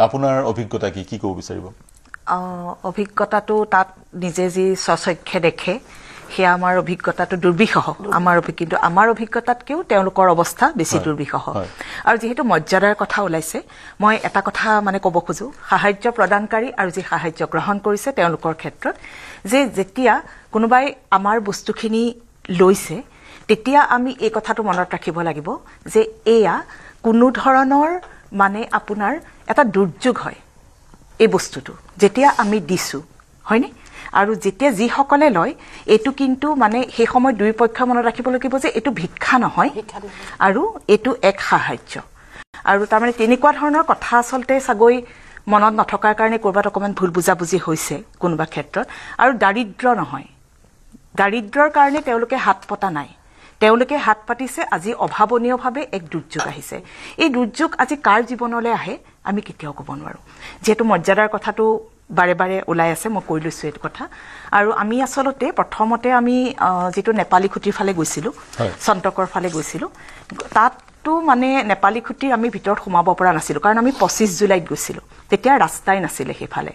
আপোনাৰ অভিজ্ঞতা কি ক'ব বিচাৰিব অভিজ্ঞতাটো তাত নিজে যি স্বচক্ষে দেখে সেয়া আমাৰ অভিজ্ঞতাটো দুৰ্বিষহ কিন্তু আমাৰ অভিজ্ঞতাতকেও তেওঁলোকৰ অৱস্থা বেছি দুৰ্বিষহ আৰু যিহেতু মৰ্যাদাৰ কথা ওলাইছে মই এটা কথা মানে ক'ব খোজো সাহায্য প্ৰদানকাৰী আৰু যি সাহায্য গ্ৰহণ কৰিছে তেওঁলোকৰ ক্ষেত্ৰত যে যেতিয়া কোনোবাই আমাৰ বস্তুখিনি লৈছে তেতিয়া আমি এই কথাটো মনত ৰাখিব লাগিব যে এয়া কোনো ধৰণৰ মানে আপোনাৰ এটা দুৰ্যোগ হয় এই বস্তুটো যেতিয়া আমি দিছো হয়নে আৰু যেতিয়া যিসকলে লয় এইটো কিন্তু মানে সেই সময় দুই পক্ষ মনত ৰাখিব লাগিব যে এইটো ভিক্ষা নহয় আৰু এইটো এক সাহায্য আৰু তাৰমানে তেনেকুৱা ধৰণৰ কথা আচলতে চাগৈ মনত নথকাৰ কাৰণে ক'ৰবাত অকণমান ভুল বুজাবুজি হৈছে কোনোবা ক্ষেত্ৰত আৰু দাৰিদ্ৰ নহয় দাৰিদ্ৰৰ কাৰণে তেওঁলোকে হাত পতা নাই তেওঁলোকে হাত পাতিছে আজি অভাৱনীয়ভাৱে এক দুৰ্যোগ আহিছে এই দুৰ্যোগ আজি কাৰ জীৱনলৈ আহে আমি কেতিয়াও ক'ব নোৱাৰো যেহেতু মৰ্যাদাৰ কথাটো বাৰে ওলাই আছে মই কৈ লৈছো এইটো কথা আৰু আমি আচলতে প্ৰথমতে আমি যেটো নেপালী খুঁটিৰ ফালে গৈছিলো সন্তকৰ ফালে গৈছিলো তাতটো মানে নেপালী খুঁটিৰ আমি ভিতৰত সোমাব পৰা নাছিলো কাৰণ আমি 25 জুলাইত গৈছিলো তেতিয়া ৰাস্তাই নাছিলে সেইফালে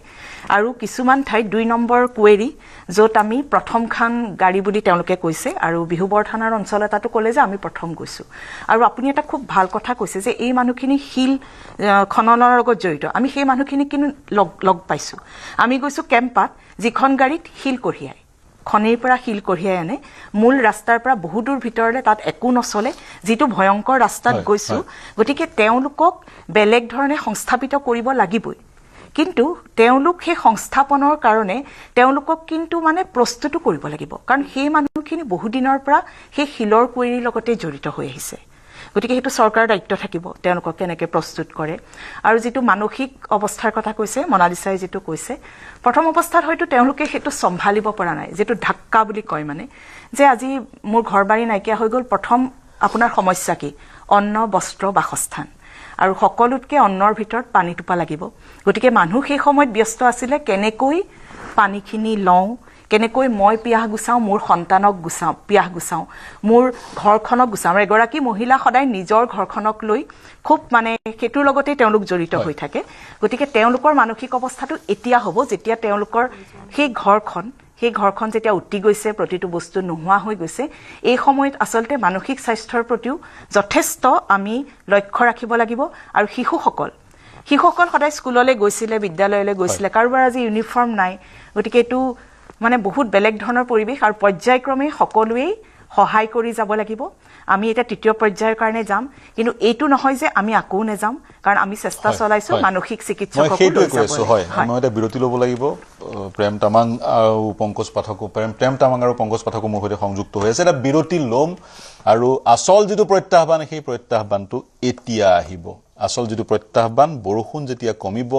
আৰু কিছুমান ঠাইত 2 নম্বৰ কুৱেৰি য'ত আমি প্ৰথমখান গাড়ী বুলি তেওঁলোকে কৈছে আৰু বিহুবৰ থানাৰ অঞ্চল এটাটো ক'লে যে আমি প্ৰথম গৈছো আৰু আপুনি এটা খুব ভাল কথা কৈছে যে এই মানুহখিনি শিল খননৰ লগত জড়িত আমি সেই মানুহখিনি কিন্তু লগ পাইছো আমি গৈছো কেম্পাত যিখন গাড়ীত শিল কঢ়িয়াই খনিৰ পৰা শিল কঢ়িয়াই আনে মূল ৰাস্তাৰ পৰা বহু দূৰ ভিতৰলৈ তাত একো নচলে যিটো ভয়ংকৰ ৰাস্তাত গৈছো গতিকে তেওঁলোকক বেলেগ ধৰণে সংস্থাপিত কৰিব লাগিবই কিন্তু তেওঁলোক সেই সংস্থাপনৰ কাৰণে তেওঁলোকক কিন্তু মানে প্ৰস্তুত কৰিব লাগিব কাৰণ সেই মানুহখিনি বহু দিনৰ পৰা সেই শিলৰ কুৱেৰিৰ লগতে জড়িত হৈ আহিছে গতিকে হেতু চৰকাৰৰ দায়িত্ব থাকিব তেওঁলোকক কেনেকৈ প্ৰস্তুত কৰে আৰু যেটো মানসিক অৱস্থাৰ কথা কৈছে মনালিসাই যেটো কৈছে প্ৰথম অৱস্থাত হয়তো তেওঁলোকে হেতু সম্ভালিব পৰা নাই যেটো ধাক্কা বুলি কয় মানে যে আজি মোৰ ঘৰবাৰী নাইকিয়া হৈ গ'ল প্ৰথম আপোনাৰ সমস্যা কি অন্ন বস্ত্ৰ বাসস্থান আৰু সকলোতকে অন্নৰ ভিতৰত পানী টোপা লাগিব গতিকে মানুহ সেই সময়ত ব্যস্ত আছিল কেনেকৈ পানীখিনি লওঁ কেনেকৈ মই পিয়াহ গুছাও মোৰ সন্তানক গুছাও পিয়াহ গুছাও মোৰ ঘৰখনক গুছাও এগৰাকী মহিলা সদায় নিজৰ ঘৰখনক লৈ খুব মানে হেতুৰ লগতে তেওঁলোক জড়িত হৈ থাকে গতিকে তেওঁলোকৰ মানসিক অৱস্থাটো এতিয়া হ'ব যেতিয়া তেওঁলোকৰ সেই ঘৰখন যেতিয়া উটি গৈছে প্ৰতিটো বস্তু নোহোৱা হৈ গৈছে এই সময়ত আচলতে মানসিক স্বাস্থ্যৰ প্ৰতিও যথেষ্ট আমি লক্ষ্য ৰাখিব লাগিব আৰু শিশুসকল সদায় স্কুললৈ গৈছিলে বিদ্যালয়লৈ গৈছিলে কাৰোবাৰ আজি ইউনিফৰ্ম নাই গতিকে এটো মানে বহুত বেলেগ ধৰণৰ পৰিবেশ আৰু পৰ্যায়ক্ৰমে সকলোৱে সহায় কৰি যাব লাগিব আমি এটা তৃতীয় পৰ্যায়ৰ কাৰণে যাম কিন্তু এইটো নহয় যে আমি আকৌ নেযাম কাৰণ আমি চেষ্টা চলাইছো মানসিক চিকিৎসককো লৈ যাব হয় আমি এটা বিৰতি ল'ব লাগিব প্ৰেম তামাং আৰু পংকজ পাঠকো মোৰ সৈতে সংযুক্ত হৈ আছে এটা বিৰতি ল'ম আৰু আসল যেটো প্ৰত্যাহ্বান সেই প্ৰত্যাহ্বানটো এতিয়া আহিব আসল যেটো প্ৰত্যাহ্বান বৰষুণ যেতিয়া কমিব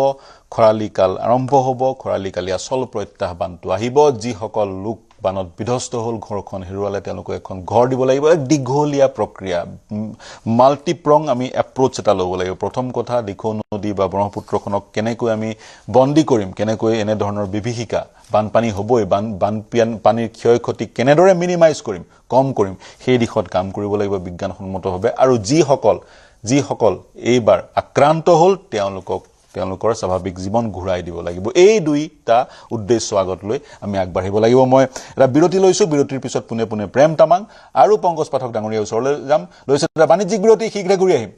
খৰালি কাল আৰম্ভ হ'ব খৰালি কালি আসল প্ৰত্যাহ্বানটো আহিব যিসকল লোক বানত বিধ্বস্ত হ'ল ঘৰখন হেৰুৱালে তেওঁলোকক এখন ঘৰ দিব লাগিব এক দীঘলীয়া প্ৰক্ৰিয়া মাল্টিপ্ৰং আমি এপ্ৰোচ এটা ল'ব লাগিব প্ৰথম কথা দিখৌ নদী বা ব্ৰহ্মপুত্ৰখনক কেনেকৈ আমি বন্দী কৰিম কেনেকৈ এনে ধৰণৰ বিভীষিকা বানপানী হ'বই পানীৰ ক্ষয়ক্ষতি কেনেদৰে মিনিমাইজ কৰিম কম কৰিম সেই দিশত কাম কৰিব লাগিব বিজ্ঞানসন্মতভাৱে আৰু যিসকল এইবাৰ আক্ৰান্ত হ'ল তেওঁলোকৰ স্বাভাৱিক জীৱন ঘূৰাই দিব লাগিব এই দুইটা উদ্দেশ্য আগত লৈ আমি আগবাঢ়িব লাগিব মই এটা বিৰতি লৈছো বিৰতিৰ পিছত পুনে পুনে প্ৰেম তামাং আৰু পংকজ পাঠক ডাঙৰীয়াৰ ওচৰলৈ যাম লৈছে এটা বাণিজ্যিক বিৰতি শীঘ্ৰে ঘূৰি আহিম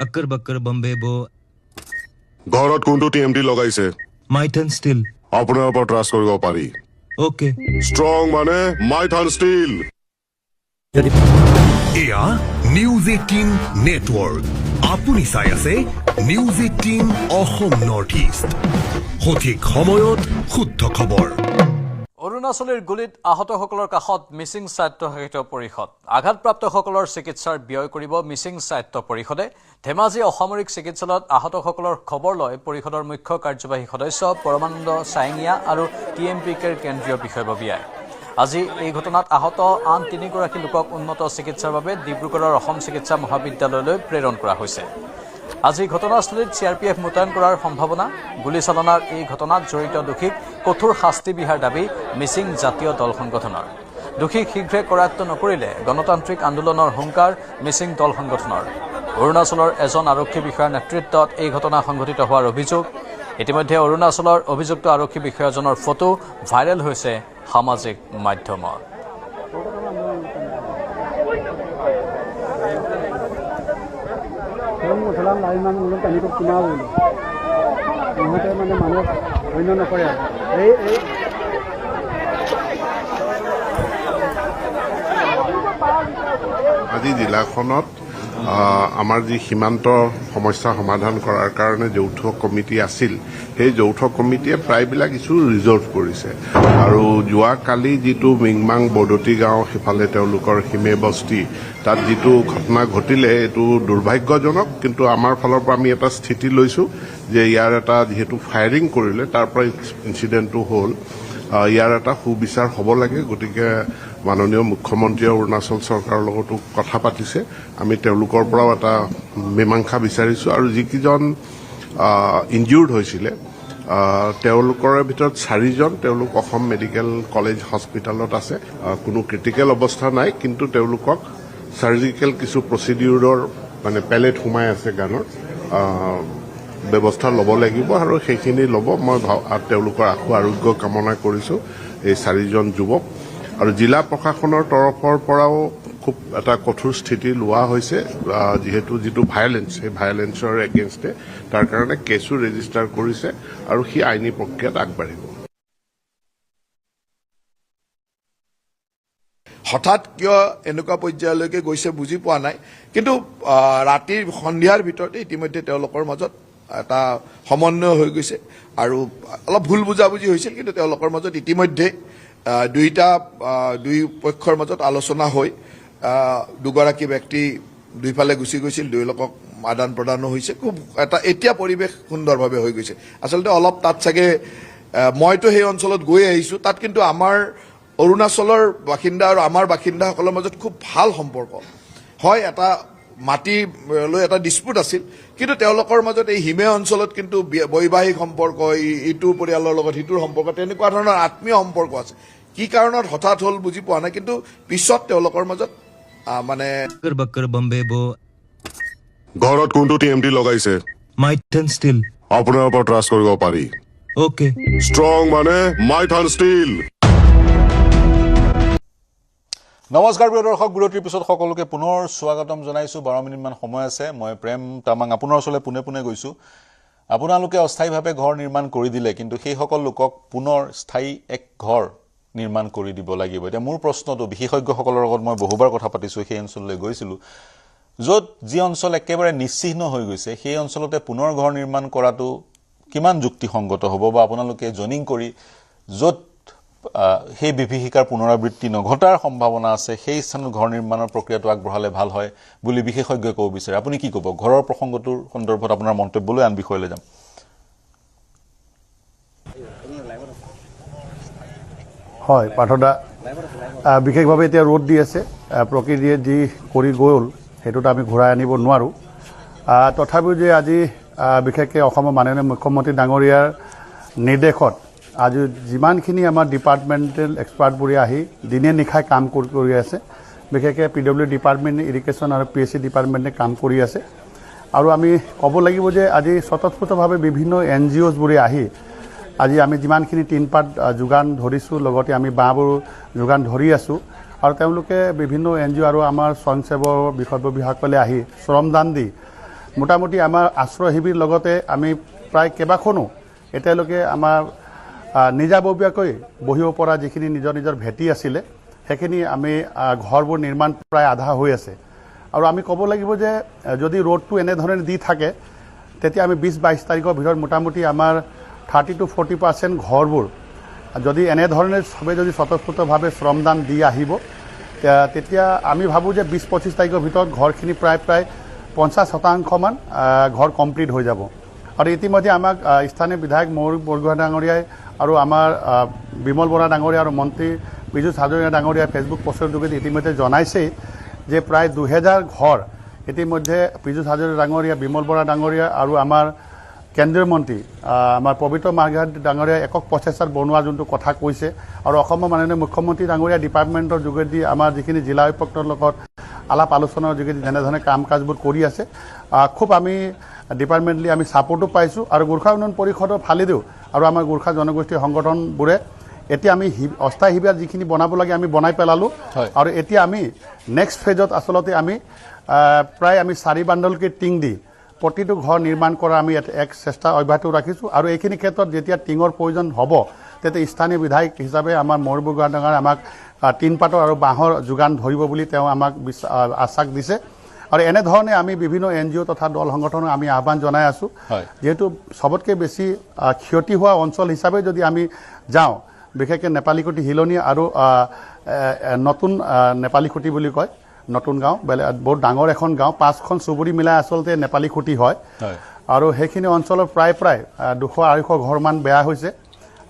अक्कर बक्कर बम्बे बो ঘৰত কোনটো টিএমটি লগাইছে माइथन स्टील আপোনাৰ ওপৰত ট্ৰাষ্ট কৰিব পাৰি ओके ষ্ট্ৰং মানে মাইথান ষ্টীল এয়া নিউজ 18 নেটৱৰ্ক আপুনি চাই আছে নিউজ 18 অসম নৰ্থ ইষ্ট সঠিক সময়ত শুদ্ধ খবৰ অৰুণাচলৰ গুলিত আহতসকলৰ কাষত মিছিং স্বায়ত্তশাসিত পৰিষদ আঘাতপ্ৰাপ্তসকলৰ চিকিৎসাৰ ব্যয় কৰিব মিছিং স্বায়ত্ত পৰিষদে ধেমাজি অসামৰিক চিকিৎসালয়ত আহতসকলৰ খবৰ লয় পৰিষদৰ মুখ্য কাৰ্যবাহী সদস্য পৰমানন্দ সাইঙিয়া আৰু টিএমপিকেৰ কেন্দ্ৰীয় বিষয়ববীয়াই আজি এই ঘটনাত আহত আন 3 গৰাকী লোকক উন্নত চিকিৎসাৰ বাবে ডিব্ৰুগড়ৰ অসম চিকিৎসা মহাবিদ্যালয়লৈ প্ৰেৰণ কৰা হৈছে আজি ঘটনাস্থলীত চিআৰপিএফ মুতায়ন কৰাৰ সম্ভাৱনা গুলীচালনাৰ এই ঘটনাত জড়িত দোষীক কঠোৰ শাস্তি বিহাৰ দাবী মিছিং জাতীয় দল সংগঠনৰ দোষীক শীঘ্ৰে কৰায়ত্ব নকৰিলে গণতান্ত্ৰিক আন্দোলনৰ হুংকাৰ মিছিং দল সংগঠনৰ অৰুণাচলৰ এজন আৰক্ষী বিষয়াৰ নেতৃত্বত এই ঘটনা সংঘটিত হোৱাৰ অভিযোগ ইতিমধ্যে অৰুণাচলৰ অভিযুক্ত আৰক্ষী বিষয়াজনৰ ফটো ভাইৰেল হৈছে সামাজিক মাধ্যমত আজি জিলাখনত আমাৰ যি সীমান্ত সমস্যা সমাধান কৰাৰ কাৰণে যৌথ কমিটি আছিল সেই যৌথ কমিটিয়ে প্ৰায়বিলাক ইছ্যু ৰিজল্ভ কৰিছে আৰু যোৱাকালি যিটো মিংমাং বদতি গাঁও সিফালে তেওঁলোকৰ সীমে বস্তি তাত যিটো ঘটনা ঘটিলে এইটো দুৰ্ভাগ্যজনক কিন্তু আমাৰ ফালৰ পৰা আমি এটা স্থিতি লৈছোঁ যে ইয়াৰ এটা যিহেতু ফায়াৰিং কৰিলে তাৰ পৰা ইনচিডেণ্টটো হ'ল ইয়াৰ এটা সুবিচাৰ হ'ব লাগে গতিকে মাননীয় মুখ্যমন্ত্ৰীয়ে অৰুণাচল চৰকাৰৰ লগতো কথা পাতিছে আমি তেওঁলোকৰ পৰাও এটা মীমাংসা বিচাৰিছোঁ আৰু যিকেইজন ইনজিউৰ্ড হৈছিলে তেওঁলোকৰ ভিতৰত 4জন তেওঁলোক অসম মেডিকেল কলেজ হস্পিটেলত আছে কোনো ক্ৰিটিকেল অৱস্থা নাই কিন্তু তেওঁলোকক সাৰ্জিকেল কিছু প্ৰচিডিউৰৰ মানে পেলেট সোমাই আছে গানৰ ব্যৱস্থা ল'ব লাগিব আৰু সেইখিনি ল'ব মই তেওঁলোকৰ আশু আৰোগ্য কামনা কৰিছোঁ এই 4জন যুৱক আৰু জিলা প্ৰশাসনৰ তৰফৰ পৰাও খুব এটা কঠোৰ স্থিতি লোৱা হৈছে যিহেতু যিটো ভায়োলেন্স সেই ভায়োলেন্সৰ এগেইনষ্টে তাৰ কাৰণে কেছো ৰেজিষ্টাৰ কৰিছে আৰু সি আইনী প্ৰক্ৰিয়াত আগবাঢ়িব হঠাৎ কিয় এনেকুৱা পৰ্যায়লৈকে গৈছে বুজি পোৱা নাই কিন্তু ৰাতিৰ সন্ধিয়াৰ ভিতৰতে ইতিমধ্যে তেওঁলোকৰ মাজত এটা সমন্বয় হৈ গৈছে আৰু অলপ ভুল বুজাবুজি হৈছিল কিন্তু তেওঁলোকৰ মাজত ইতিমধ্যে দুই পক্ষৰ মাজত আলোচনা হৈ দুগৰাকী ব্যক্তি দুইফালে গুচি গৈছিল দুয়োলোকক আদান প্ৰদানো হৈছে খুব এটা এতিয়া পৰিৱেশ সুন্দৰভাৱে হৈ গৈছে আচলতে অলপ তাত চাগে মইতো সেই অঞ্চলত গৈ আহিছোঁ তাত কিন্তু আমাৰ অৰুণাচলৰ বাসিন্দা আৰু আমাৰ বাসিন্দাসকলৰ মাজত খুব ভাল সম্পৰ্ক হয় এটা মাটি লৈ এটা ডিসপুট আছিল কিন্তু তেওঁলোকৰ মাজত এই হিমে অঞ্চলত কিন্তু বৈবাহিক সম্পৰ্ক ইটো পৰিয়ালৰ লগত হিটোৰ সম্পৰ্ক তেনেকুৱা ধৰণৰ আত্মীয় সম্পৰ্ক আছে কি কাৰণত হঠাৎ হ'ল বুজি পোৱা নাই কিন্তু পিছত তেওঁলোকৰ মাজত মানে बक्कर बम्बे बो ঘৰত কোনটো টিএমটি লগাইছে माइथन स्टील আপোনাৰ ওপৰত ট্ৰাষ্ট কৰিব পাৰি ओके ষ্ট্ৰং মানে মাইথান ষ্টীল নমস্কাৰ প্ৰিয় দৰ্শক বিৰতিৰ পিছত সকলোকে পুনৰ স্বাগতম জনাইছোঁ 12 মিনিটমান সময় আছে মই প্ৰেম তামাং আপোনাৰ ওচৰলৈ পুনে পুনে গৈছোঁ আপোনালোকে অস্থায়ীভাৱে ঘৰ নিৰ্মাণ কৰি দিলে কিন্তু সেই সকল লোকক পুনৰ স্থায়ী এক ঘৰ নিৰ্মাণ কৰি দিব লাগিব এতিয়া মোৰ প্ৰশ্নটো বিশেষজ্ঞসকলৰ লগত মই বহুবাৰ কথা পাতিছোঁ সেই অঞ্চললৈ গৈছিলোঁ য'ত যি অঞ্চল একেবাৰে নিশ্চিহ্ন হৈ গৈছে সেই অঞ্চলতে পুনৰ ঘৰ নিৰ্মাণ কৰাটো কিমান যুক্তিসংগত হ'ব বা আপোনালোকে জনিং কৰি য'ত সেই বিভীষিকাৰ পুনৰাবৃত্তি নঘটাৰ সম্ভাৱনা আছে, সেই স্থানত ঘৰ নিৰ্মাণৰ প্ৰক্ৰিয়াটো আগবঢ়ালে ভাল হয় বুলি বিশেষজ্ঞই ক'ব বিচাৰে। আপুনি কি ক'ব ঘৰৰ প্ৰসংগটোৰ সন্দৰ্ভত আপোনাৰ মন্তব্যলৈ আন বিষয়লৈ যাম। হয় পাঠদা, বিশেষভাৱে এতিয়া ৰ'দ দি আছে, প্ৰকৃতিয়ে যি কৰি গ'ল সেইটোত আমি ঘূৰাই আনিব নোৱাৰোঁ। তথাপিও যে আজি বিশেষকৈ অসমৰ মাননীয় মুখ্যমন্ত্ৰী ডাঙৰীয়াৰ নিৰ্দেশত আজি যিমানখিনি আমাৰ ডিপাৰ্টমেণ্টেল এক্সপাৰ্টবোৰে আহি দিনে নিশাই কাম কৰি আছে, বিশেষকৈ PW ডিপাৰ্টমেণ্ট, ইৰিগেশ্যন আৰু PSC ডিপাৰ্টমেণ্টে কাম কৰি আছে। আৰু আমি ক'ব লাগিব যে আজি স্বতঃস্ফূৰ্তভাৱে বিভিন্ন NGOছবোৰে আহি আজি আমি যিমানখিনি টিনপাত যোগান ধৰিছোঁ, লগতে আমি বাঁহবোৰ যোগান ধৰি আছোঁ। আৰু তেওঁলোকে বিভিন্ন NGO আৰু আমাৰ স্বয়ংসেৱক বিষয়ববীয়াসকলে আহি শ্ৰমদান দি মোটামুটি আমাৰ আশ্ৰয় শিবিৰ লগতে আমি প্ৰায় কেইবাখনো এতিয়ালৈকে আমাৰ নিজাববীয়াকৈ বহিব পৰা যিখিনি নিজৰ নিজৰ ভেটি আছিলে সেইখিনি আমি ঘৰবোৰ নিৰ্মাণ প্ৰায় আধা হৈ আছে। আৰু আমি ক'ব লাগিব যে যদি ৰ'দটো এনেধৰণে দি থাকে তেতিয়া আমি 20-22 তাৰিখৰ ভিতৰত মোটামুটি আমাৰ 30 to 40% ঘৰবোৰ যদি এনেধৰণে সবে যদি স্বতঃস্ফূৰ্তভাৱে শ্ৰমদান দি আহিব তেতিয়া আমি ভাবোঁ যে 20-25 তাৰিখৰ ভিতৰত ঘৰখিনি প্ৰায় 50% ঘৰ কমপ্লিট হৈ যাব। আৰু ইতিমধ্যে আমাক স্থানীয় বিধায়ক মৌৰিক বৰগোহাঁই ডাঙৰীয়াই আৰু আমাৰ বিমল বৰা ডাঙৰীয়া আৰু মন্ত্ৰী পীযুষ হাজৰিকা ডাঙৰীয়াই ফেচবুক পোষ্টৰ যোগেদি ইতিমধ্যে জনাইছেই যে প্ৰায় 2000 ঘৰ ইতিমধ্যে পীযুষ হাজৰিকা ডাঙৰীয়া, বিমল বৰা ডাঙৰীয়া আৰু আমাৰ কেন্দ্ৰীয় মন্ত্ৰী আমাৰ পবিত্ৰ মাৰ্ঘাট ডাঙৰীয়াই একক প্ৰচেষ্টাত বনোৱা যোনটো কথা কৈছে। আৰু অসমৰ মাননীয় মুখ্যমন্ত্ৰী ডাঙৰীয়া ডিপাৰ্টমেণ্টৰ যোগেদি আমাৰ যিখিনি জিলা উপায়ুক্তৰ লগত আলাপ আলোচনাৰ যোগেদি যেনেধৰণে কাম কাজবোৰ কৰি আছে, খুব আমি ডিপাৰ্টমেণ্টলি আমি ছাপোৰ্টো পাইছোঁ। আৰু গোৰ্খা উন্নয়ন পৰিষদৰ ফালেদিও আৰু আমাৰ গোৰ্খা জনগোষ্ঠীৰ সংগঠনবোৰে এতিয়া আমি অস্থায়ী শিবিৰ যিখিনি বনাব লাগে আমি বনাই পেলালোঁ। আৰু এতিয়া আমি নেক্সট ফেজত আচলতে আমি প্ৰায় আমি 4 বাণ্ডলকৈ টিং দি প্ৰতিটো ঘৰ নিৰ্মাণ কৰা আমি এক চেষ্টা অব্যাহত ৰাখিছোঁ। আৰু এইখিনি ক্ষেত্ৰত যেতিয়া টিঙৰ প্ৰয়োজন হ'ব তেতিয়া স্থানীয় বিধায়ক হিচাপে আমাৰ মৌৰিক বৰগোহাঁই ডাঙৰীয়াই আমাক টিনপাতৰ আৰু বাঁহৰ যোগান ধৰিব বুলি তেওঁ আমাক আশ্বাস দিছে। আৰু এনেধৰণে আমি বিভিন্ন NGO তথা দল সংগঠনক আমি আহ্বান জনাই আছোঁ, যিহেতু সবতকৈ বেছি ক্ষতি হোৱা অঞ্চল হিচাপে যদি আমি যাওঁ, বিশেষকৈ নেপালীকুটি হিলনি আৰু নতুন নেপালীকুটি বুলি কয়, নতুন গাঁও, বহুত ডাঙৰ এখন গাঁও, 5খন চুবুৰী মিলাই আচলতে নেপালীকুটি হয়। আৰু সেইখিনি অঞ্চলৰ প্ৰায় 200-250 ঘৰমান বেয়া হৈছে।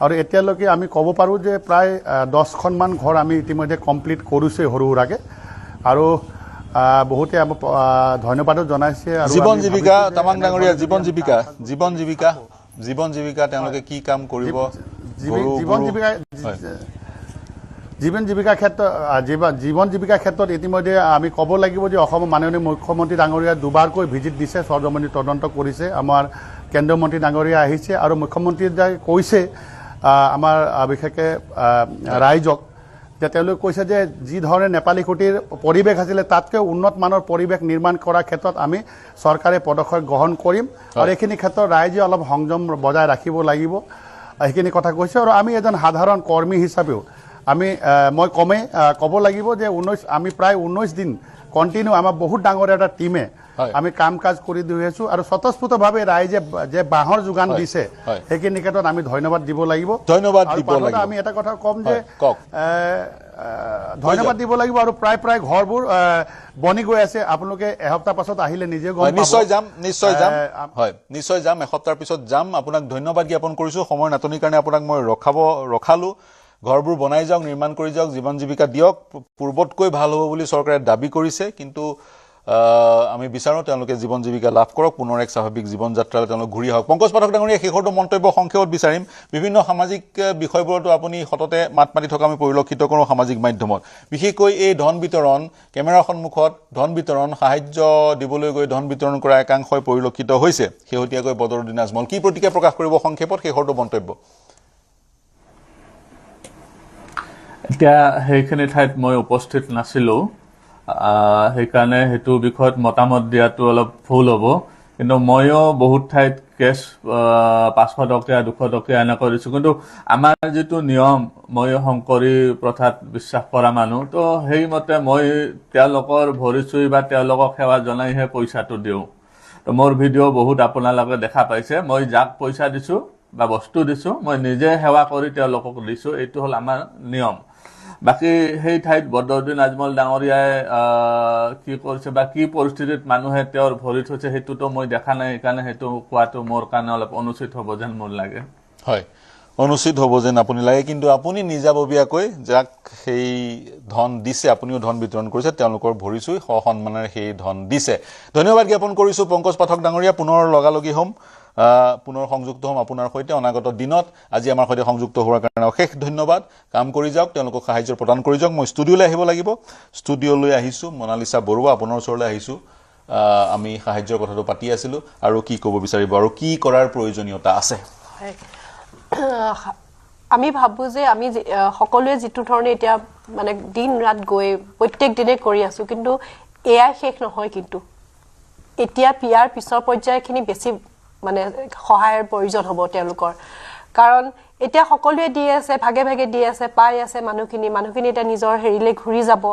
আৰু এতিয়ালৈকে আমি ক'ব পাৰোঁ যে প্ৰায় 10খনমান ঘৰ আমি ইতিমধ্যে কমপ্লিট কৰিছোঁ সৰু সুৰাকৈ। আৰু বহুতে ধন্যবাদো জনাইছে। আৰু জীৱন জীৱিকা তামাং ডাঙৰীয়া, জীৱন জীৱিকা তেওঁলোকে কি কাম কৰিব? জীৱন জীৱিকাৰ ক্ষেত্ৰত ইতিমধ্যে আমি ক'ব লাগিব যে অসমৰ মাননীয় মুখ্যমন্ত্ৰী ডাঙৰীয়া দুবাৰকৈ ভিজিট দিছে, চৰজমিনী তদন্ত কৰিছে। আমাৰ কেন্দ্ৰীয় মন্ত্ৰী ডাঙৰীয়া আহিছে আৰু মুখ্যমন্ত্ৰীয়ে কৈছে আমাৰ বিশেষকৈ ৰাইজক যে তেওঁলোকে কৈছে যে যি ধৰণে নেপালীকুটিৰ পৰিৱেশ আছিলে তাতকৈ উন্নত মানৰ পৰিৱেশ নিৰ্মাণ কৰাৰ ক্ষেত্ৰত আমি চৰকাৰে পদক্ষেপ গ্ৰহণ কৰিম। আৰু এইখিনি ক্ষেত্ৰত ৰাইজে অলপ সংযম বজাই ৰাখিব লাগিব, সেইখিনি কথা কৈছে। আৰু আমি এজন সাধাৰণ কৰ্মী হিচাপেও মই কমেই ক'ব লাগিব যে আমি প্ৰায় 19 দিন কণ্টিনিউ আমাৰ বহুত ডাঙৰ এটা টিমে আমি কাম কাজ কৰি দি আছোঁ। আৰু স্বতঃস্ফূৰ্তভাৱে ৰাইজে যে বাঁহৰ যোগান দিছে সেইখিনি ক্ষেত্ৰত আমি ধন্যবাদ দিব লাগিব। আমি এটা কথা ক'ম যে ধন্যবাদ দিব লাগিব। আৰু প্ৰায় ঘৰবোৰ বনি গৈ আছে, আপোনালোকে এসপ্তাহ পাছত আহিলে নিজে গম পাব। নিশ্চয় যাম, এসপ্তাহৰ পিছত যাম। আপোনাক ধন্যবাদ জ্ঞাপন কৰিছোঁ। সময়ৰ নাটনিৰ কাৰণে আপোনাক মই ৰখালোঁ। ঘৰবোৰ বনাই যাওক, নিৰ্মাণ কৰি যাওক, জীৱন জীৱিকা দিয়ক। পূৰ্বতকৈ ভাল হ'ব বুলি চৰকাৰে দাবী কৰিছে, কিন্তু আমি বিচাৰোঁ তেওঁলোকে জীৱন জীৱিকা লাভ কৰক, পুনৰ এক স্বাভাৱিক জীৱন যাত্ৰালৈ তেওঁলোক ঘূৰি আহক। পংকজ পাঠক ডাঙৰীয়া, শেষৰটো মন্তব্য সংক্ষেপত বিচাৰিম। বিভিন্ন সামাজিক বিষয়বোৰতো আপুনি সততে মাত মাতি থকা আমি পৰিলক্ষিত কৰোঁ সামাজিক মাধ্যমত, বিশেষকৈ এই ধন বিতৰণ, কেমেৰাৰ সন্মুখত ধন বিতৰণ, সাহায্য দিবলৈ গৈ ধন বিতৰণ কৰা একাংশই পৰিলক্ষিত হৈছে। শেহতীয়াকৈ বদৰুদ্দিন আজমল, কি প্ৰতিক্ৰিয়া প্ৰকাশ কৰিব সংক্ষেপত শেষৰটো মন্তব্য? এতিয়া সেইখিনি ঠাইত মই উপস্থিত নাছিলোঁ, সেইকাৰণে সেইটো বিষয়ত মতামত দিয়াটো অলপ ভুল হ'ব। কিন্তু ময়ো বহুত ঠাইত কেছ 500 টকীয়া 200 টকীয়া এনেকৈ দিছোঁ। কিন্তু আমাৰ যিটো নিয়ম, মই শংকৰী প্ৰথাত বিশ্বাস কৰা মানুহ, তো সেইমতে মই তেওঁলোকৰ ভৰি চুই বা তেওঁলোকক সেৱা জনাইহে পইচাটো দিওঁ। তো মোৰ ভিডিঅ' বহুত আপোনালোকে দেখা পাইছে। মই যাক পইচা দিছোঁ বা বস্তু দিছোঁ মই নিজে সেৱা কৰি তেওঁলোকক দিছোঁ এইটো হ'ল আমাৰ নিয়ম বাকী সেই ঠাইত বদৰুদ্দিন আজমল ডাঙৰীয়াই কি কৰিছে বা কি পৰিস্থিতিত মানুহে তেওঁৰ ভৰি থৈছে সেইটোতো মই দেখা নাই সেইকাৰণে সেইটো কোৱাটো মোৰ কাৰণে অলপ অনুচিত হ'ব যেন মোৰ লাগে হয় অনুচিত হ'ব যেন আপুনি লাগে কিন্তু আপুনি নিজাববীয়াকৈ যাক সেই ধন দিছে আপুনিও ধন বিতৰণ কৰিছে তেওঁলোকৰ ভৰি চুই সন্মানেৰে সেই ধন দিছে ধন্যবাদ জ্ঞাপন কৰিছোঁ পংকজ পাঠক ডাঙৰীয়া পুনৰ লগালগি হ'ম পুনৰ সংযুক্ত হ'ম আপোনাৰ সৈতে অনাগত দিনত আজি আমাৰ সৈতে সংযুক্ত হোৱাৰ কাৰণে অশেষ ধন্যবাদ কাম কৰি যাওক তেওঁলোকক সাহায্য প্ৰদান কৰি যাওক মই ষ্টুডিঅ'লৈ আহিব লাগিব ষ্টুডিঅ'লৈ আহিছোঁ মনালিছা বৰুৱা আপোনাৰ ওচৰলৈ আহিছোঁ আমি সাহায্যৰ কথাটো পাতি আছিলোঁ আৰু কি ক'ব বিচাৰিব আৰু কি কৰাৰ প্ৰয়োজনীয়তা আছে আমি ভাবো যে আমি সকলোৱে যেটো ধৰণে এতিয়া মানে দিন ৰাত গৈ প্ৰত্যেক দিনে কৰি আছো কিন্তু এয়া শেষ নহয় কিন্তু এতিয়া পিয়াৰ পিছৰ পৰ্যায়খিনি বেছি মানে সহায়ৰ প্ৰয়োজন হ'ব তেওঁলোকৰ কাৰণ এতিয়া সকলোৱে দি আছে ভাগে ভাগে দি আছে পাই আছে মানুহখিনি এতিয়া নিজৰ হেৰিলে ঘূৰি যাব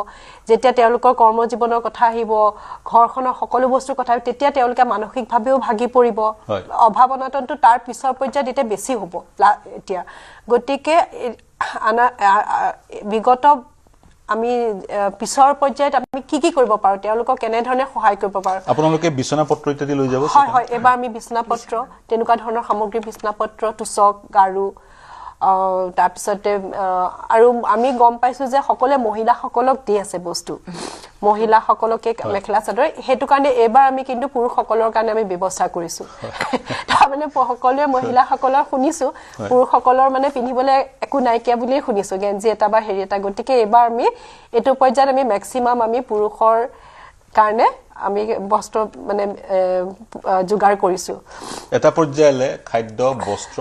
যেতিয়া তেওঁলোকৰ কৰ্মজীৱনৰ কথা আহিব ঘৰখনৰ সকলো বস্তুৰ কথা তেতিয়া তেওঁলোকে মানসিকভাৱেও ভাগি পৰিব অভাৱনাতনটো তাৰ পিছৰ পৰ্যায়ত এতিয়া বেছি হ'ব এতিয়া গতিকে বিগত আমি পিছৰ পৰ্যায়ত আমি কি কৰিব পাৰো তেওঁলোকক কেনে ধৰণে সহায় কৰিব পাৰো আপোনালোকে বিছনাপত্ৰ ইত্যাদি লৈ যাব হয় এবাৰ আমি বিছনাপত্ৰ তেনেকুৱা ধৰণৰ সামগ্ৰী বিছনাপত্ৰ তুচক গাৰু তাৰপিছতে আৰু আমি গম পাইছো যে সকলে মহিলাসকলক দি আছে বস্তু মহিলাসকলকে মেখেলা চাদৰ হেতু কাৰণে এবাৰ আমি কিন্তু পুৰুষসকলৰ কাৰণে আমি ব্যৱস্থা কৰিছো তাৰ মানে সকলোৱে মহিলাসকলৰ শুনিছো পুৰুষসকলৰ মানে পিন্ধিবলৈ একো নাইকিয়া বুলি শুনিছো গেঞ্জি এটা বা হেৰি এটা গতিকে এবাৰ আমি এটো পৰ্যায়ত আমি মেক্সিমাম আমি পুৰুষৰ কাৰণে আমি বস্ত্ৰ মানে যোগাৰ কৰিছো এটা পৰ্যায়লে খাদ্য বস্ত্ৰ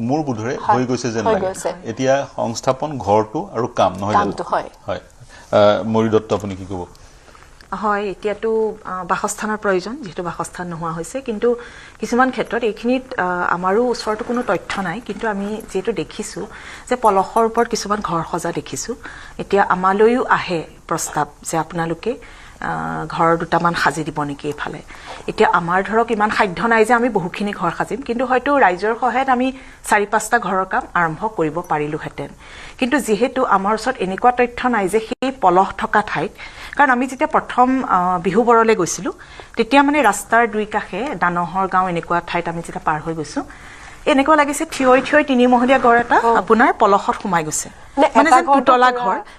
মোৰ বুধৰে হৈ গৈছে যেন লাগে এতিয়া সংস্থাপন ঘৰটো আৰু কাম নহয় কামটো হয় মৰি দত্ত আপুনি কি ক'ব হয় এতিয়াতো বাসস্থানৰ প্ৰয়োজন যেহেতু বাসস্থান নোহোৱা হৈছে কিন্তু কিছুমান ক্ষেত্ৰত এইখিনিত আমাৰো ওচৰতো কোনো তথ্য নাই কিন্তু আমি যেহেতু দেখিছোঁ যে পলসৰ ওপৰত কিছুমান ঘৰ সজা দেখিছোঁ এতিয়া আমালৈও আহে প্ৰস্তাৱ যে আপোনালোকে ঘৰ দুটামান সাজি দিব নেকি এফালে এতিয়া আমাৰ ধৰক ইমান সাধ্য নাই যে আমি বহুখিনি ঘৰ সাজিম কিন্তু হয়তো ৰাইজৰ সহায়ত আমি 4-5টা ঘৰৰ কাম আৰম্ভ কৰিব পাৰিলোহেঁতেন কিন্তু যেহেতু আমাৰ ওচৰত এনেকুৱা তথ্য নাই যে সেই পলস থকা ঠাইত কাৰণ আমি যেতিয়া প্ৰথম বিহুবৰলৈ গৈছিলোঁ তেতিয়া মানে ৰাস্তাৰ দুই কাষে দানহৰ গাঁও এনেকুৱা ঠাইত আমি যেতিয়া পাৰ হৈ গৈছোঁ এনেকুৱা লাগিছে থিয়ই 3মহলীয়া ঘৰ এটা আপোনাৰ পলসত সোমাই গৈছে মানে যে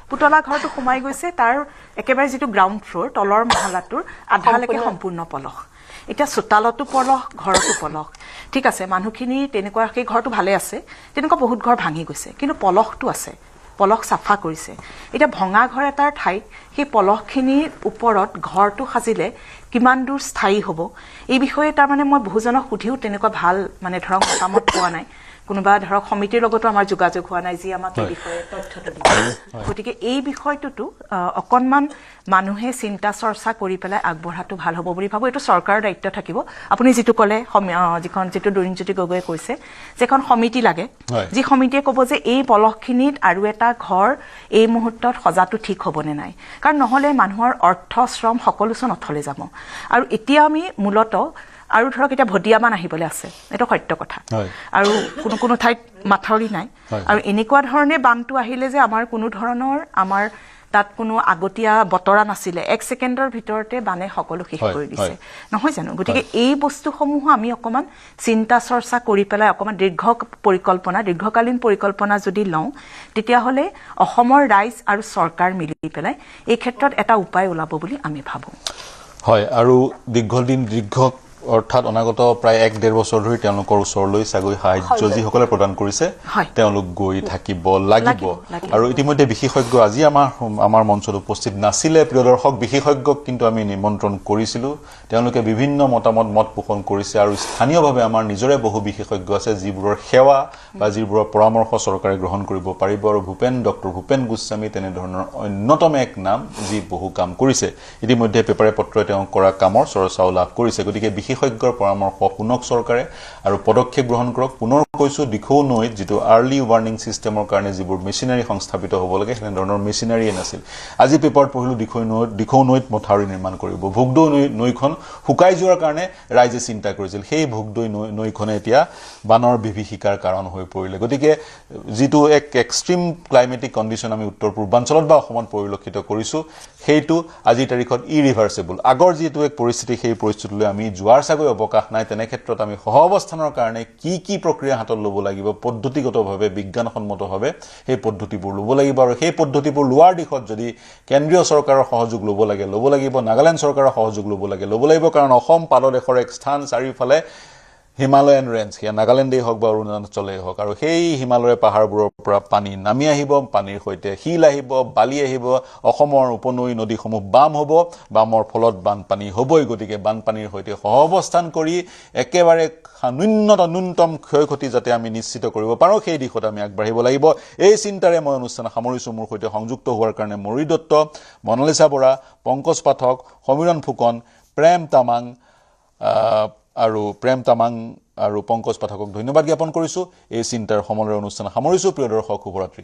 পুতলা ঘৰটো সোমাই গৈছে তাৰ একেবাৰে যেটো গ্ৰাউণ্ড ফ্লোৰ তলৰ মহলাটোৰ আধালৈকে সম্পূৰ্ণ পলস এতিয়া চোতালতো পলস ঘৰতো পলস ঠিক আছে মানুহখিনি তেনেকুৱা সেই ঘৰটো ভালে আছে তেনেকুৱা বহুত ঘৰ ভাঙি গৈছে কিন্তু পলসটো আছে পলস চাফা কৰিছে এটা ভঙা ঘৰ এটাৰ ঠাইত সেই পলসখিনিৰ ওপৰত ঘৰটো সাজিলে কিমান দূৰ স্থায়ী হ'ব এই বিষয়ে তাৰ মানে মই বহুজনক সুধিও তেনেকুৱা ভাল মানে ধৰক মতামত পোৱা নাই কোনোবা ধৰক সমিতিৰ লগতো আমাৰ যোগাযোগ হোৱা নাই যি আমাক এই বিষয়ে তথ্যটো দিব গতিকে এই বিষয়টোতো অকণমান মানুহে চিন্তা চৰ্চা কৰি পেলাই আগবঢ়াটো ভাল হ'ব বুলি ভাবোঁ এইটো চৰকাৰৰ দায়িত্ব থাকিব আপুনি যিটো ক'লে যিটো দৰিণজ্যোতি গগৈয়ে কৈছে যে এখন সমিতি লাগে যি সমিতিয়ে ক'ব যে এই পলসখিনিত আৰু এটা ঘৰ এই মুহূৰ্তত সজাটো ঠিক হ'বনে নাই কাৰণ নহ'লে মানুহৰ অৰ্থ শ্ৰম সকলোচোন অথলে যাব আৰু এতিয়া আমি মূলতঃ আৰু ধৰক এটা ভটিয়ামান আহিবলৈ আছে এটা সত্য কথা আৰু কোনো ঠাইত মাথাউৰি নাই আৰু এনেকুৱা ধৰণে বানটো আহিলে যে আমাৰ কোনো ধৰণৰ আমাৰ তাত কোনো আগতীয়া বতৰা নাছিলে 1 ছেকেণ্ডৰ ভিতৰতে বানে সকলো শেষ কৰি দিছে নহয় জানো গতিকে এই বস্তুসমূহ আমি অকমান চিন্তা চৰ্চা কৰি পেলাই অকমান দীৰ্ঘকালীন পৰিকল্পনা যদি লওঁ তেতিয়াহ'লে অসমৰ ৰাইজ আৰু চৰকাৰ মিলি পেলাই এই ক্ষেত্ৰত এটা উপায় ওলাব বুলি আমি ভাবোঁ হয় আৰু দীৰ্ঘ অৰ্থাৎ অনাগত প্ৰায় 1-1.5 বছৰ ধৰি তেওঁলোকৰ ওচৰলৈ চাগৈ সাহায্য যিসকলে প্ৰদান কৰিছে তেওঁলোক গৈ থাকিব লাগিব আৰু ইতিমধ্যে বিশেষজ্ঞ আজি আমাৰ মঞ্চত উপস্থিত নাছিলে প্ৰিয় দৰ্শক বিশেষজ্ঞক কিন্তু আমি নিমন্ত্ৰণ কৰিছিলোঁ তেওঁলোকে বিভিন্ন মত পোষণ কৰিছে আৰু স্থানীয়ভাৱে আমাৰ নিজৰে বহু বিশেষজ্ঞ আছে যিবোৰৰ সেৱা বা যিবোৰৰ পৰামৰ্শ চৰকাৰে গ্ৰহণ কৰিব পাৰিব আৰু ডক্টৰ ভূপেন গোস্বামী তেনেধৰণৰ অন্যতম এক নাম যি বহু কাম কৰিছে ইতিমধ্যে পেপাৰে পত্ৰই তেওঁ কৰা কামৰ চৰ্চাও লাভ কৰিছে গতিকে বিশেষজ্ঞৰ পৰামৰ্শ শুনক চৰকাৰে আৰু পদক্ষেপ গ্ৰহণ কৰক পুনৰ কৈছো দিখৌ নৈত যেটো আৰ্লি ৱাৰ্নিং সিস্টেমৰ কাৰণে যিবোৰ মেচিনাৰী সংস্থাপিত হ'ব লাগে হেনে ধৰণৰ মেচিনাৰীয়ে নাছিল আজি পেপাৰত পঢ়িলো দিখৌ নৈত মথাউৰি নিৰ্মাণ কৰিব ভোগদৈ নৈখন শুকাই যোৱাৰ কাৰণে ৰাইজে চিন্তা কৰিছিল সেই ভোগদৈ নৈখনে এতিয়া বানৰ বিভীষিকাৰ কাৰণ হৈ পৰিলে গতিকে যেটো এক এক্সট্ৰিম ক্লাইমেটিক কন্ডিশন আমি উত্তৰ পূৰ্বাঞ্চলত বা অসমত পৰিলক্ষিত কৰিছো সেইটো আজি তাৰিখত ইৰিভাৰ্সিবল আগৰ যেটো এক পৰিস্থিতি সেই পৰিস্থিতিলৈ আমি যোৱাৰ চাগৈ অৱকাশ নাই তেনে ক্ষেত্ৰত আমি সহ অৱস্থানৰ কাৰণে কি প্ৰক্ৰিয়া হাতত ল'ব লাগিব পদ্ধতিগতভাৱে বিজ্ঞানসন্মতভাৱে সেই পদ্ধতিবোৰ ল'ব লাগিব আৰু সেই পদ্ধতিবোৰ লোৱাৰ দিশত যদি কেন্দ্ৰীয় চৰকাৰৰ সহযোগ ল'ব লাগিব নাগালেণ্ড চৰকাৰৰ সহযোগ ল'ব লাগিব কাৰণ অসম পাদদেশৰ এক স্থান চাৰিওফালে হিমালয়ান ৰেঞ্জ হিয়া নাগালেণ্ডেই হওক বা অৰুণাচলেই হওক আৰু সেই হিমালয় পাহাৰবোৰৰ পৰা পানী নামি আহিব পানীৰ সৈতে শিল আহিব বালি আহিব অসমৰ উপনৈ নদীসমূহ বাম হ'ব বামৰ ফলত বানপানী হ'বই গতিকে বানপানীৰ সৈতে সহঅৱস্থান কৰি একেবাৰে ন্যূনতম ক্ষয়ক্ষতি যাতে আমি নিশ্চিত কৰিব পাৰোঁ সেই দিশত আমি আগবাঢ়িব লাগিব এই চিন্তাৰে মই অনুষ্ঠান সামৰিছোঁ মোৰ সৈতে সংযুক্ত হোৱাৰ কাৰণে মৰি দত্ত মনালিসা বৰা পংকজ পাঠক সমীৰণ ফুকন প্ৰেম তামাং আৰু পংকজ পাঠকক ধন্যবাদ জ্ঞাপন কৰিছো এই চিন্তাৰ সমলৰ অনুষ্ঠান সামৰিছো প্ৰিয় দৰ্শক শুভৰাত্ৰি